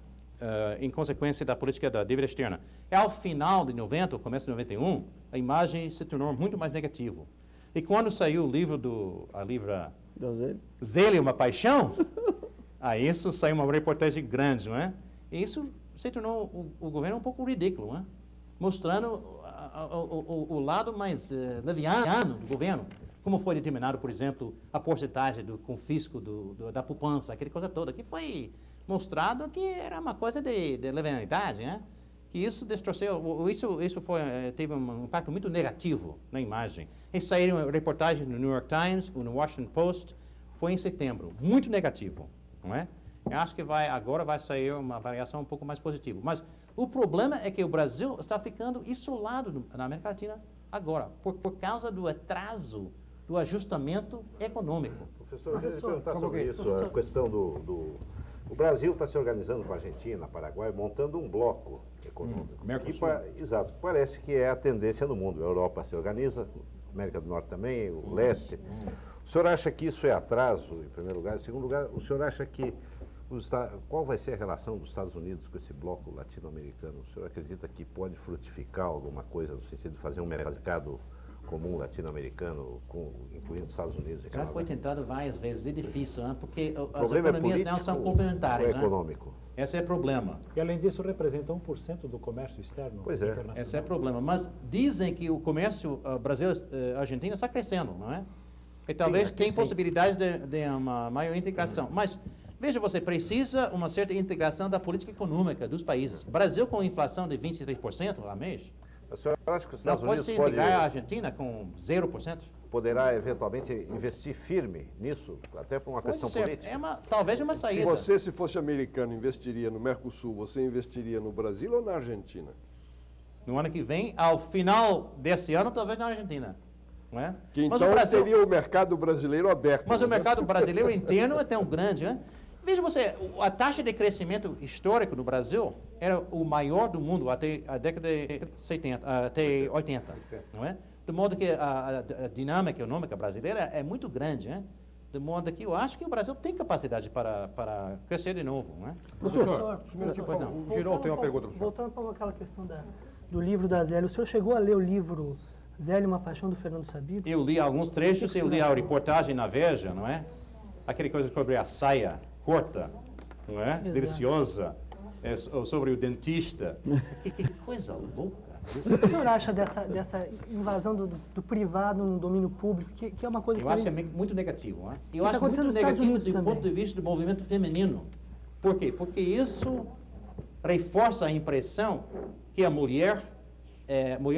Em consequência da política da dívida externa. E ao final de 90, começo de 91, a imagem se tornou muito mais negativa. E quando saiu o livro Zélia, uma paixão, aí isso saiu uma reportagem grande, não é? E isso se tornou o governo um pouco ridículo, não é? Mostrando o lado mais leviano do governo, como foi determinado, por exemplo, a porcentagem do confisco da poupança, aquela coisa toda, que foi mostrado que era uma coisa de levianidade, né? Que isso distorceu, teve um impacto muito negativo na imagem. E saíram reportagens no New York Times, no Washington Post, foi em setembro, muito negativo, não é? Eu acho que agora vai sair uma variação um pouco mais positiva. Mas o problema é que o Brasil está ficando isolado na América Latina agora, por causa do atraso do ajustamento econômico. Professor, eu queria perguntar sobre isso, a questão O Brasil está se organizando com a Argentina, Paraguai, montando um bloco econômico. Mercosul. Exato. Parece que é a tendência no mundo. A Europa se organiza, a América do Norte também, o leste. O senhor acha que isso é atraso, em primeiro lugar? Em segundo lugar, o senhor acha que qual vai ser a relação dos Estados Unidos com esse bloco latino-americano? O senhor acredita que pode frutificar alguma coisa no sentido de fazer um mercado comum latino-americano, incluindo os Estados Unidos e Canadá? Já foi tentado várias vezes, é difícil, né? Porque as economias não são complementares. É econômico. Esse é o problema. E além disso, representa 1% do comércio externo internacional. Esse é o problema. Mas dizem que o comércio Brasil-Argentina está crescendo, não é? E talvez tenha possibilidade de uma maior integração. Mas veja, você precisa uma certa integração da política econômica dos países. Brasil com inflação de 23% a mês. A senhora acha que os Estados Unidos pode se integrar a Argentina com 0%? Poderá eventualmente investir firme nisso, até por uma questão política? Talvez uma saída. Você, se fosse americano, investiria no Mercosul, você investiria no Brasil ou na Argentina? No ano que vem, ao final desse ano, talvez na Argentina. Não é? Que então seria o mercado brasileiro aberto. Mas o mercado brasileiro interno é tão grande, né? Veja você, a taxa de crescimento histórico no Brasil era o maior do mundo até a década de 80, não é? De modo que a dinâmica econômica brasileira é muito grande, né? De modo que eu acho que o Brasil tem capacidade para crescer de novo, não é? Professor, o Girão tem uma pergunta para o senhor. Voltando para aquela questão do livro da Zélia, o senhor chegou a ler o livro Zélia, uma paixão do Fernando Sabino? Eu li alguns trechos, eu li a reportagem na Veja, não é? Aquela coisa sobre a saia curta, não é? Exato. Deliciosa, sobre o dentista. Que coisa louca. O que o senhor acha dessa invasão do privado no domínio público, que é uma coisa que... Eu acho que é muito negativo. Né? Eu acho muito negativo do ponto de vista do movimento feminino. Por quê? Porque isso reforça a impressão que a mulher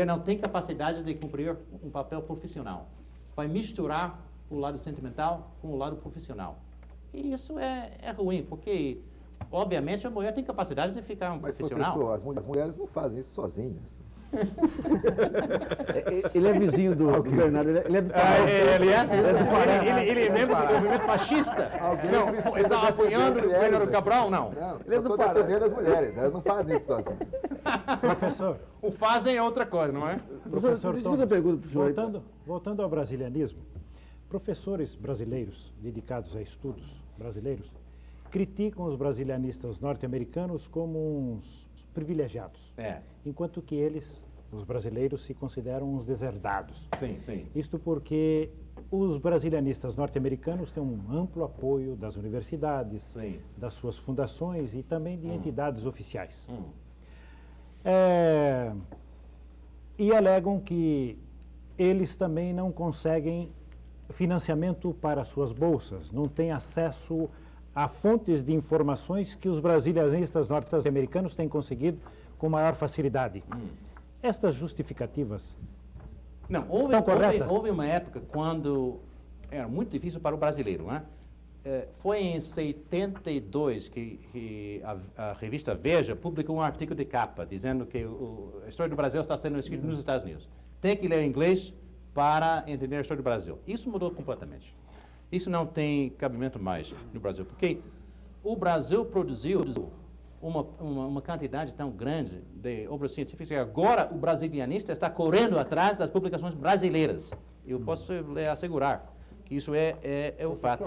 não tem capacidade de cumprir um papel profissional. Vai misturar o lado sentimental com o lado profissional. E isso é ruim, porque, obviamente, a mulher tem capacidade de ficar um profissional. Mas, professor, as mulheres não fazem isso sozinhas. Ele é vizinho do Bernardo, ele é do Pará. Ele é membro do movimento machista? Não, está apoiando o Bernardo Cabral? Não. Ele é do Pará. Defendendo as mulheres, elas não fazem isso sozinhas. Professor. O fazem é outra coisa, não é? Professor, deixa eu fazer uma pergunta para o senhor. Voltando ao brasilianismo, professores brasileiros dedicados a estudos brasileiros criticam os brasilianistas norte-americanos como uns privilegiados, enquanto que eles, os brasileiros, se consideram uns deserdados. Sim, sim. Isto porque os brasilianistas norte-americanos têm um amplo apoio das universidades, sim, das suas fundações e também de entidades oficiais. E alegam que eles também não conseguem financiamento para suas bolsas, não têm acesso a fontes de informações que os brasilianistas norte-americanos têm conseguido com maior facilidade. Estas justificativas estão corretas? Houve uma época quando era muito difícil para o brasileiro, né? Foi em 72 que a revista Veja publicou um artigo de capa dizendo que a história do Brasil está sendo escrita nos Estados Unidos. Tem que ler inglês para entender a história do Brasil. Isso mudou completamente. Isso não tem cabimento mais no Brasil, porque o Brasil produziu uma quantidade tão grande de obras científicas que agora o brasilianista está correndo atrás das publicações brasileiras. Eu posso lhe assegurar que isso é o fato.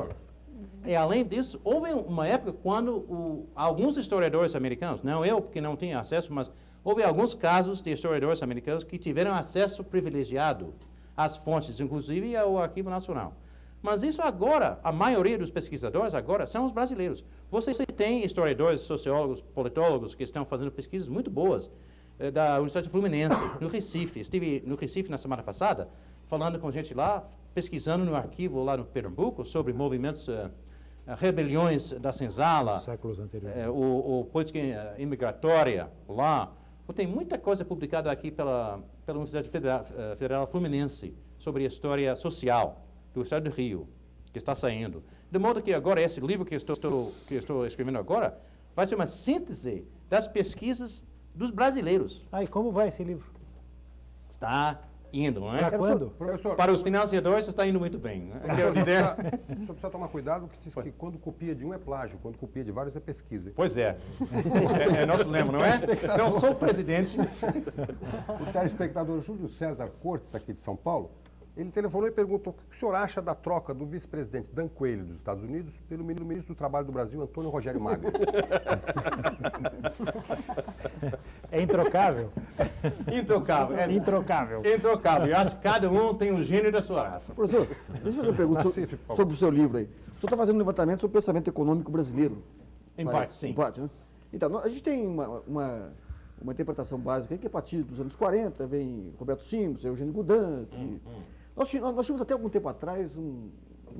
E, além disso, houve uma época quando alguns historiadores americanos, não eu, porque não tinha acesso, mas houve alguns casos de historiadores americanos que tiveram acesso privilegiado às fontes, inclusive ao Arquivo Nacional. Mas isso agora, a maioria dos pesquisadores agora são os brasileiros. Você tem historiadores, sociólogos, politólogos que estão fazendo pesquisas muito boas da Universidade Fluminense, no Recife. Estive no Recife na semana passada, falando com gente lá, pesquisando no arquivo lá no Pernambuco sobre movimentos, rebeliões da senzala, séculos anteriores, política imigratória lá. Tem muita coisa publicada aqui pela Universidade Federal Fluminense sobre a história social do Estado do Rio, que está saindo. De modo que agora esse livro que eu estou escrevendo agora vai ser uma síntese das pesquisas dos brasileiros. E como vai esse livro? Está indo, não é? Para quando? Professor, para os financiadores está indo muito bem. Quero dizer... O senhor precisa tomar cuidado, que diz que quando copia de um é plágio, quando copia de vários é pesquisa. Pois é. É nosso lema, não é? Não sou presidente. O telespectador Júlio César Cortes, aqui de São Paulo, ele telefonou e perguntou o que o senhor acha da troca do vice-presidente Dan Coelho dos Estados Unidos pelo ministro do Trabalho do Brasil, Antônio Rogério Magro. É introcável? Introcável. Introcável. Introcável. Eu acho que cada um tem um gênio da sua raça. Professor, deixa eu fazer uma pergunta sobre o seu livro aí. O senhor está fazendo um levantamento sobre o pensamento econômico brasileiro. Em parte, sim. Em parte, né? Então, a gente tem uma interpretação básica aí, que a partir dos anos 40 vem Roberto Simpson, Eugênio Goudance. Nós tínhamos até algum tempo atrás um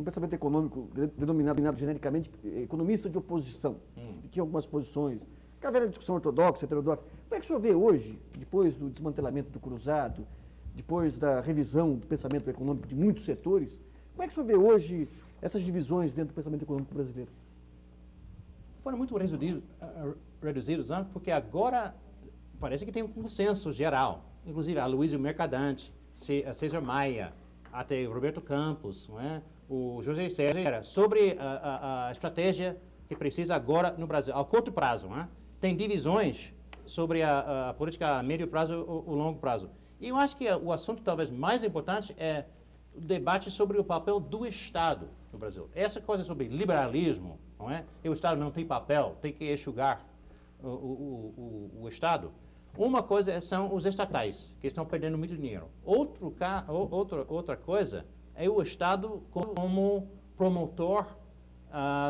pensamento econômico denominado genericamente economista de oposição, que tinha algumas posições, aquela velha discussão ortodoxa, heterodoxa. Como é que o senhor vê hoje, depois do desmantelamento do cruzado, depois da revisão do pensamento econômico de muitos setores, como é que o senhor vê hoje essas divisões dentro do pensamento econômico brasileiro? Foram muito reduzidos, né? Porque agora parece que tem um consenso geral, inclusive a Aloysio Mercadante, César Maia, até o Roberto Campos, não é? O José Serra, sobre a estratégia que precisa agora no Brasil, ao curto prazo. Não é? Tem divisões sobre a política a médio prazo ou longo prazo. E eu acho que o assunto talvez mais importante é o debate sobre o papel do Estado no Brasil. Essa coisa sobre liberalismo, não é? E o Estado não tem papel, tem que enxugar o Estado. Uma coisa são os estatais, que estão perdendo muito dinheiro. Outra coisa é o Estado como promotor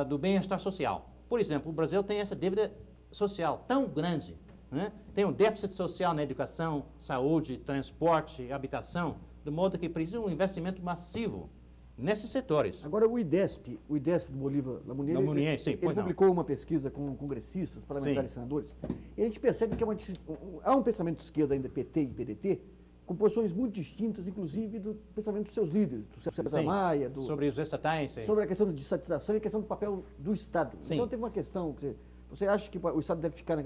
do bem-estar social. Por exemplo, o Brasil tem essa dívida social tão grande, né? Tem um déficit social na educação, saúde, transporte, habitação, de modo que precisa um investimento massivo nesses setores. Agora, o IDESP do Bolívar Lamounier, ele publicou uma pesquisa com congressistas, parlamentares e senadores, e a gente percebe que há um pensamento de esquerda ainda, PT e PDT, com posições muito distintas, inclusive do pensamento dos seus líderes, do César Maia, sobre os estatais, sobre a questão de estatização e a questão do papel do Estado. Sim. Então, teve uma questão, você acha que o Estado deve ficar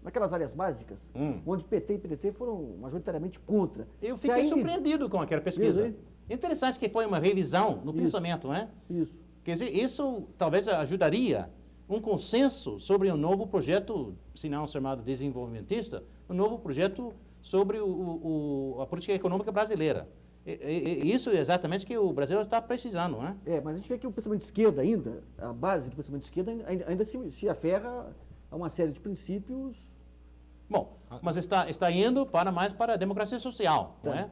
naquelas áreas básicas, onde PT e PDT foram majoritariamente contra? Eu fiquei surpreendido com aquela pesquisa. Interessante que foi uma revisão no pensamento, não é? Isso. Quer dizer, isso talvez ajudaria um consenso sobre um novo projeto, se não chamado desenvolvimentista, um novo projeto sobre a política econômica brasileira. Isso é exatamente que o Brasil está precisando, não é? Mas a gente vê que o pensamento de esquerda ainda, a base do pensamento de esquerda ainda se aferra a uma série de princípios. Bom, mas está indo mais para a democracia social, não é?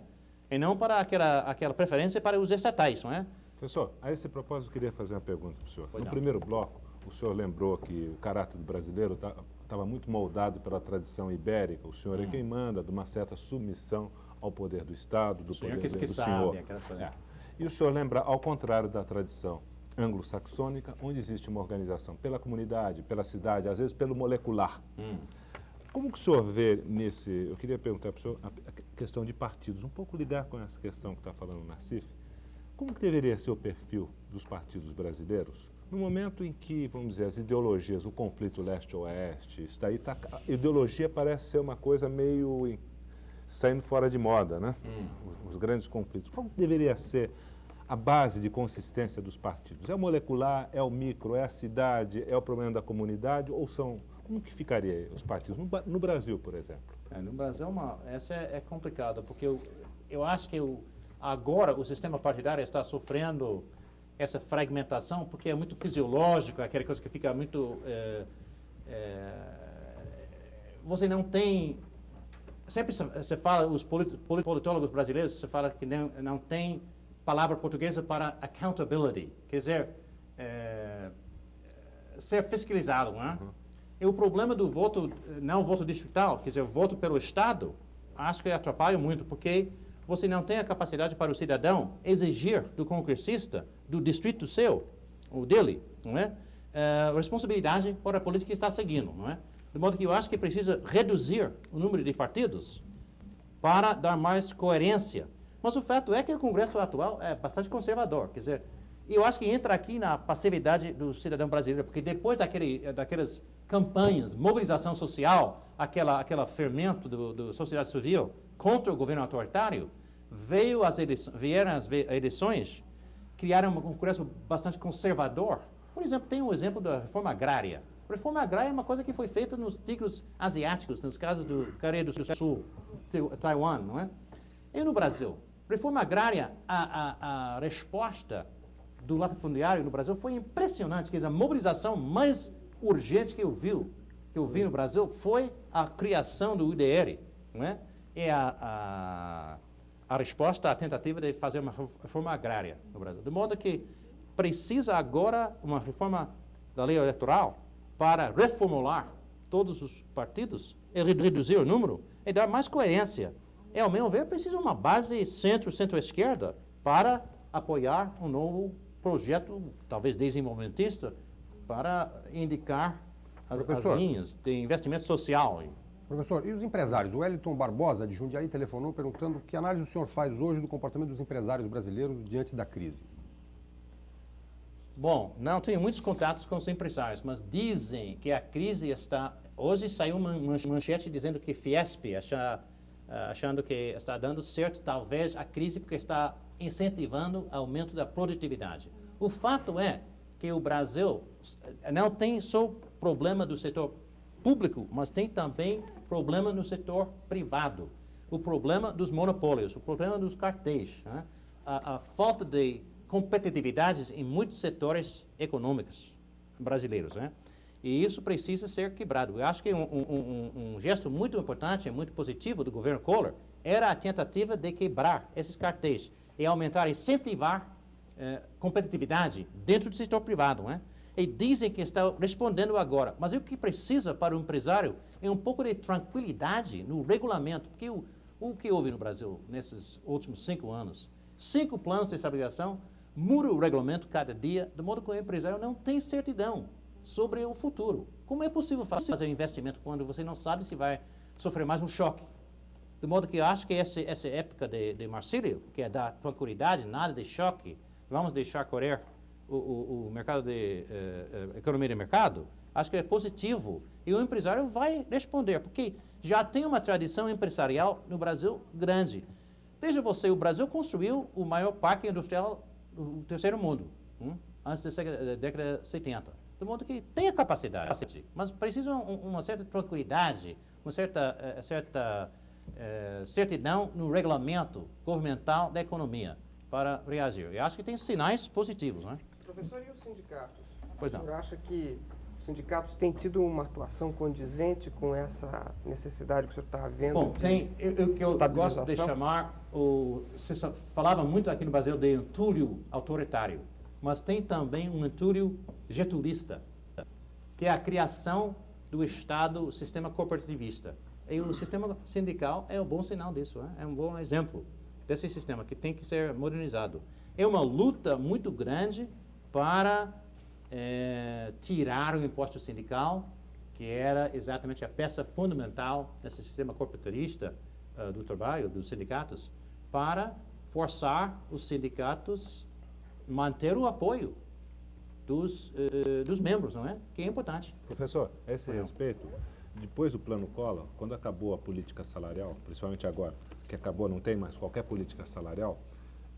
E não para aquela preferência para os estatais, não é? Professor, a esse propósito eu queria fazer uma pergunta para o senhor. Pois no não. primeiro bloco, o senhor lembrou que o caráter do brasileiro estava muito moldado pela tradição ibérica. O senhor é quem manda, de uma certa submissão ao poder do Estado, do poder do senhor. E o senhor lembra, ao contrário da tradição anglo-saxônica, onde existe uma organização pela comunidade, pela cidade, às vezes pelo molecular. Como que o senhor vê eu queria perguntar para o senhor a questão de partidos, um pouco ligar com essa questão que está falando o Nassif. Como que deveria ser o perfil dos partidos brasileiros no momento em que, vamos dizer, as ideologias, o conflito leste-oeste, a ideologia parece ser uma coisa meio saindo fora de moda, né? Os grandes conflitos. Qual deveria ser a base de consistência dos partidos? É o molecular, é o micro, é a cidade, é o problema da comunidade, ou são... Como que ficaria os partidos no Brasil, por exemplo? No Brasil, essa é complicado, porque eu acho que agora o sistema partidário está sofrendo essa fragmentação, porque é muito fisiológico, aquela coisa que fica muito... você não tem... Sempre se fala, os politólogos brasileiros, se fala que não tem palavra portuguesa para accountability, quer dizer, ser fiscalizado, não é? E o problema do voto, não voto distrital, quer dizer, voto pelo Estado, acho que atrapalha muito, porque você não tem a capacidade para o cidadão exigir do congressista, do distrito seu, ou dele, não é? Responsabilidade para a política que está seguindo, não é? De modo que eu acho que precisa reduzir o número de partidos para dar mais coerência. Mas o fato é que o Congresso atual é bastante conservador, quer dizer, eu acho que entra aqui na passividade do cidadão brasileiro, porque depois daquelas campanhas, mobilização social, aquela fermento da sociedade civil contra o governo autoritário, vieram as eleições, criaram um Congresso bastante conservador. Por exemplo, tem um exemplo da reforma agrária. A reforma agrária é uma coisa que foi feita nos tigres asiáticos, nos casos do Coreia do Sul, Taiwan, não é? E no Brasil? Reforma agrária, a resposta do latifundiário no Brasil foi impressionante. Quer dizer, a mobilização mais urgente que eu vi no Brasil foi a criação do UDR, não é? E a resposta à tentativa de fazer uma reforma agrária no Brasil. De modo que precisa agora uma reforma da lei eleitoral para reformular todos os partidos e reduzir o número e dar mais coerência. E, ao meu ver, precisa uma base centro-esquerda para apoiar um novo projeto, talvez desenvolvimentista, para indicar as linhas de investimento social. Professor, e os empresários? O Wellington Barbosa, de Jundiaí, telefonou perguntando que análise o senhor faz hoje do comportamento dos empresários brasileiros diante da crise. Bom, não tenho muitos contatos com os empresários, mas dizem que a crise está... Hoje saiu uma manchete dizendo que Fiesp, achando que está dando certo, talvez, a crise porque está incentivando o aumento da produtividade. O fato é que o Brasil não tem só problema do setor público, mas tem também problema no setor privado. O problema dos monopólios, o problema dos cartéis, né? A falta de competitividade em muitos setores econômicos brasileiros, né? E isso precisa ser quebrado. Eu acho que um gesto muito importante e muito positivo do governo Collor era a tentativa de quebrar esses cartéis e aumentar, incentivar competitividade dentro do setor privado, né? E dizem que estão respondendo agora. Mas o que precisa para o empresário é um pouco de tranquilidade no regulamento. Porque o que houve no Brasil nesses últimos 5 anos? 5 planos de estabilização, muda o regulamento cada dia, de modo que o empresário não tem certidão sobre o futuro. Como é possível fazer um investimento quando você não sabe se vai sofrer mais um choque? De modo que eu acho que essa época de Marcílio, que é da tranquilidade, nada de choque, vamos deixar correr o mercado de economia de mercado, acho que é positivo. E o empresário vai responder, porque já tem uma tradição empresarial no Brasil grande. Veja você, o Brasil construiu o maior parque industrial do terceiro mundo, antes da década de 70. De modo que tem a capacidade, mas precisa uma certa tranquilidade, uma certa certidão no regulamento governamental da economia para reagir. Eu acho que tem sinais positivos, né? Professor, e os sindicatos? Pois não. O senhor acha que os sindicatos têm tido uma atuação condizente com essa necessidade que o senhor está vendo? Bom, tem o que eu gosto de chamar, se falava muito aqui no Brasil de entulho autoritário, mas tem também um entulho getulista, que é a criação do Estado, o sistema corporativista. E o sistema sindical é um bom sinal disso, né? É um bom exemplo desse sistema que tem que ser modernizado. É uma luta muito grande para tirar o imposto sindical, que era exatamente a peça fundamental desse sistema corporativista do trabalho, dos sindicatos, para forçar os sindicatos a manter o apoio dos membros, não é? Que é importante. Professor, a esse respeito, depois do Plano Collor, quando acabou a política salarial, principalmente agora, que acabou, não tem mais qualquer política salarial,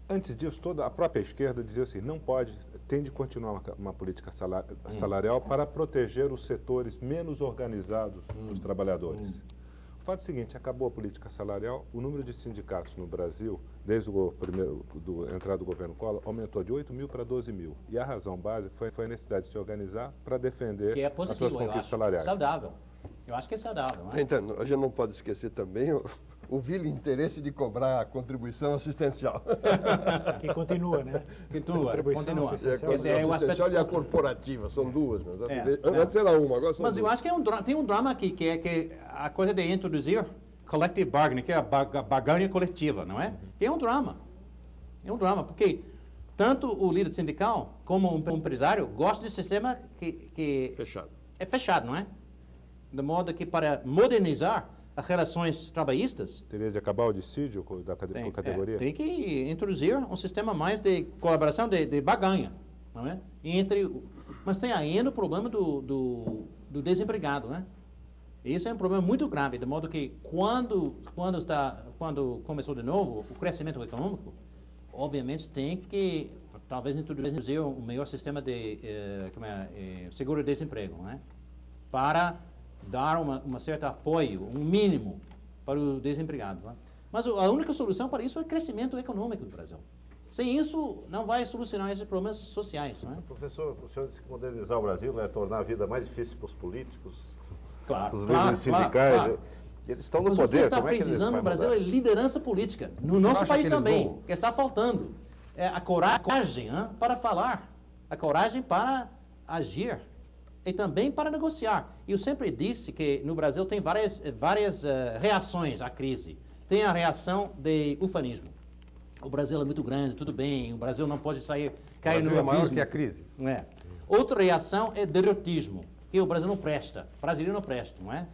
antes disso, toda a própria esquerda dizia assim, não pode, tem de continuar uma política salarial para proteger os setores menos organizados dos trabalhadores. O fato é o seguinte, acabou a política salarial, o número de sindicatos no Brasil, desde a entrada do governo Collor, aumentou de 8 mil para 12 mil. E a razão básica foi a necessidade de se organizar para defender as suas conquistas salariais. Saudável. Eu acho que é saudável. Né? Então, a gente não pode esquecer também o vil interesse de cobrar a contribuição assistencial. Que continua, né? Continua. Esse é o aspecto... e a corporativa, são duas. Mas antes era uma, agora são duas. Mas eu acho que tem um drama aqui, que é a coisa de introduzir collective bargaining, que é a barganha coletiva, não é? Que é um drama. É um drama, porque tanto o líder sindical como o empresário gostam de sistema que fechado. É fechado, não é? De modo que para modernizar as relações trabalhistas... Teria de acabar o dissídio da categoria? Tem que introduzir um sistema mais de colaboração, de barganha, não é? Mas tem ainda o problema do desempregado, né? Isso é um problema muito grave, de modo que quando começou de novo o crescimento econômico, obviamente tem que talvez introduzir um melhor sistema de seguro-desemprego, não é? Para dar um certo apoio, um mínimo para o desempregado. Né? Mas a única solução para isso é o crescimento econômico do Brasil. Sem isso, não vai solucionar esses problemas sociais. Né? Professor, o senhor disse que modernizar o Brasil é tornar a vida mais difícil para os políticos, para os líderes sindicais. Claro. Eles estão no Mas poder. O que está precisando no Brasil é liderança política. No nosso país também, que está faltando. É a coragem para falar, a coragem para agir. E também para negociar. Eu sempre disse que no Brasil tem várias reações à crise. Tem a reação de ufanismo. O Brasil é muito grande, tudo bem, o Brasil não pode cair no abismo. É maior que a crise. É. Outra reação é derrotismo, que o Brasil não presta, o brasileiro não presta, não é?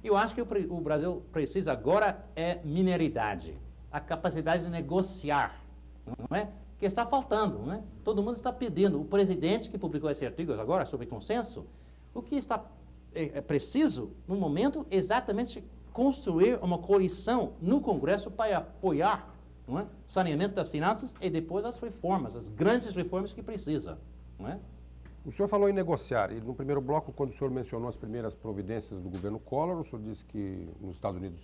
Eu acho que o Brasil precisa agora é mineridade, a capacidade de negociar, não é? Que está faltando, né? Todo mundo está pedindo. O presidente que publicou esse artigo agora sobre consenso, o que está preciso no momento é exatamente construir uma coalição no Congresso para apoiar, não é? Saneamento das finanças e depois as reformas, as grandes reformas que precisa, não é? O senhor falou em negociar e no primeiro bloco, quando o senhor mencionou as primeiras providências do governo Collor, o senhor disse que nos Estados Unidos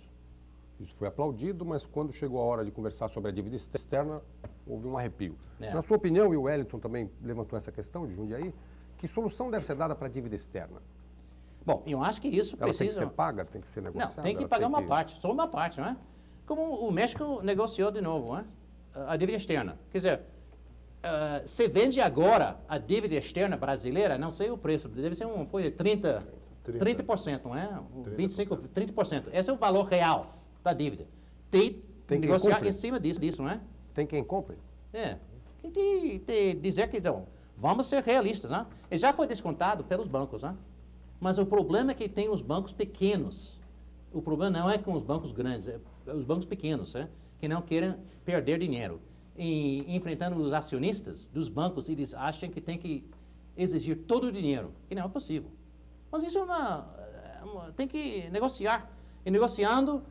isso foi aplaudido, mas quando chegou a hora de conversar sobre a dívida externa, houve um arrepio. Na sua opinião, e o Wellington também levantou essa questão de Jundiaí, que solução deve ser dada para a dívida externa? Bom, eu acho que isso precisa... Ela tem que ser paga, tem que ser negociada? Não, tem que pagar uma parte, só uma parte, não é? Como o México negociou de novo, não é? A dívida externa. Quer dizer, se vende agora a dívida externa brasileira, não sei o preço, deve ser um apoio de 30%, não é? 25%, 30%. Esse é o valor real da dívida. Tem que negociar em cima disso, não é? Tem quem compre? Tem que dizer que, então, vamos ser realistas, né? E já foi descontado pelos bancos, né? Mas o problema é que tem os bancos pequenos. O problema não é com os bancos grandes, é os bancos pequenos, que não querem perder dinheiro. E enfrentando os acionistas dos bancos, eles acham que tem que exigir todo o dinheiro, que não é possível. Mas isso tem que negociar. E negociando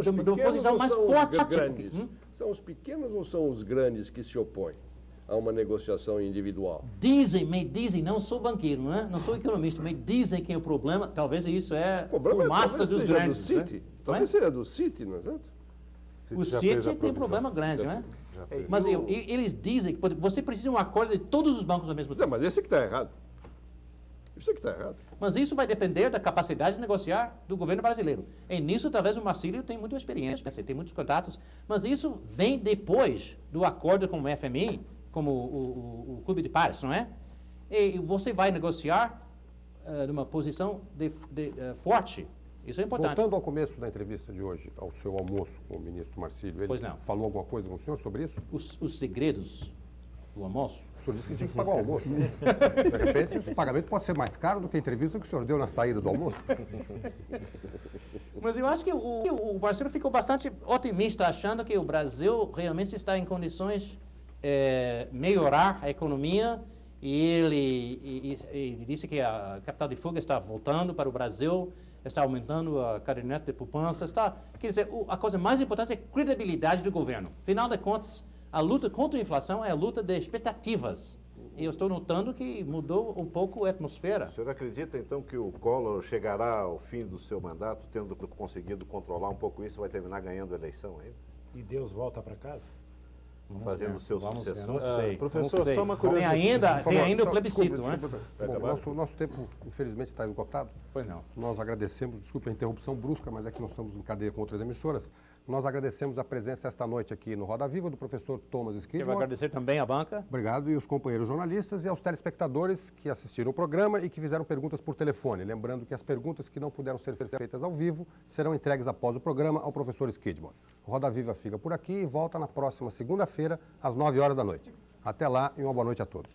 de uma posição mais forte. São os pequenos ou são os grandes que se opõem? a uma negociação individual. Me dizem, não sou banqueiro, não sou economista, mas dizem que o problema, talvez isso é fumaça dos grandes. Talvez seja do Citi, não é certo? O Citi tem um problema grande, não é? Mas eles dizem que você precisa de um acordo de todos os bancos ao mesmo tempo. Não, mas esse é que está errado. Isso é que está errado. Mas isso vai depender da capacidade de negociar do governo brasileiro. E nisso, talvez, o Marcílio tem muita experiência, tem muitos contatos, mas isso vem depois do acordo com o FMI, como o Clube de Paris, não é? E você vai negociar numa posição forte. Isso é importante. Voltando ao começo da entrevista de hoje, ao seu almoço com o ministro Marcílio, ele falou alguma coisa com o senhor sobre isso? Os segredos do almoço? O senhor disse que tinha que pagar o almoço. De repente, esse pagamento pode ser mais caro do que a entrevista que o senhor deu na saída do almoço. Mas eu acho que o Marcílio ficou bastante otimista, achando que o Brasil realmente está em condições melhorar a economia, e ele disse que a capital de fuga está voltando para o Brasil, está aumentando a caderneta de poupança, quer dizer, a coisa mais importante é a credibilidade do governo. Afinal de contas, a luta contra a inflação é a luta de expectativas. E eu estou notando que mudou um pouco a atmosfera. O senhor acredita, então, que o Collor chegará ao fim do seu mandato, tendo conseguido controlar um pouco isso, vai terminar ganhando a eleição ainda? E Deus volta para casa? Fazendo o seu sucessor? Não sei. Professor, não sei. Só uma curiosidade. Tem ainda o plebiscito, né? Bom, nosso tempo, infelizmente, está esgotado. Pois não. Nós agradecemos, desculpe a interrupção brusca, mas é que nós estamos em cadeia com outras emissoras. Nós agradecemos a presença esta noite aqui no Roda Viva do professor Thomas Skidmore. Quero agradecer também à banca. Obrigado, e os companheiros jornalistas e aos telespectadores que assistiram o programa e que fizeram perguntas por telefone. Lembrando que as perguntas que não puderam ser feitas ao vivo serão entregues após o programa ao professor Skidmore. O Roda Viva fica por aqui e volta na próxima segunda-feira, às 9 horas da noite. Até lá e uma boa noite a todos.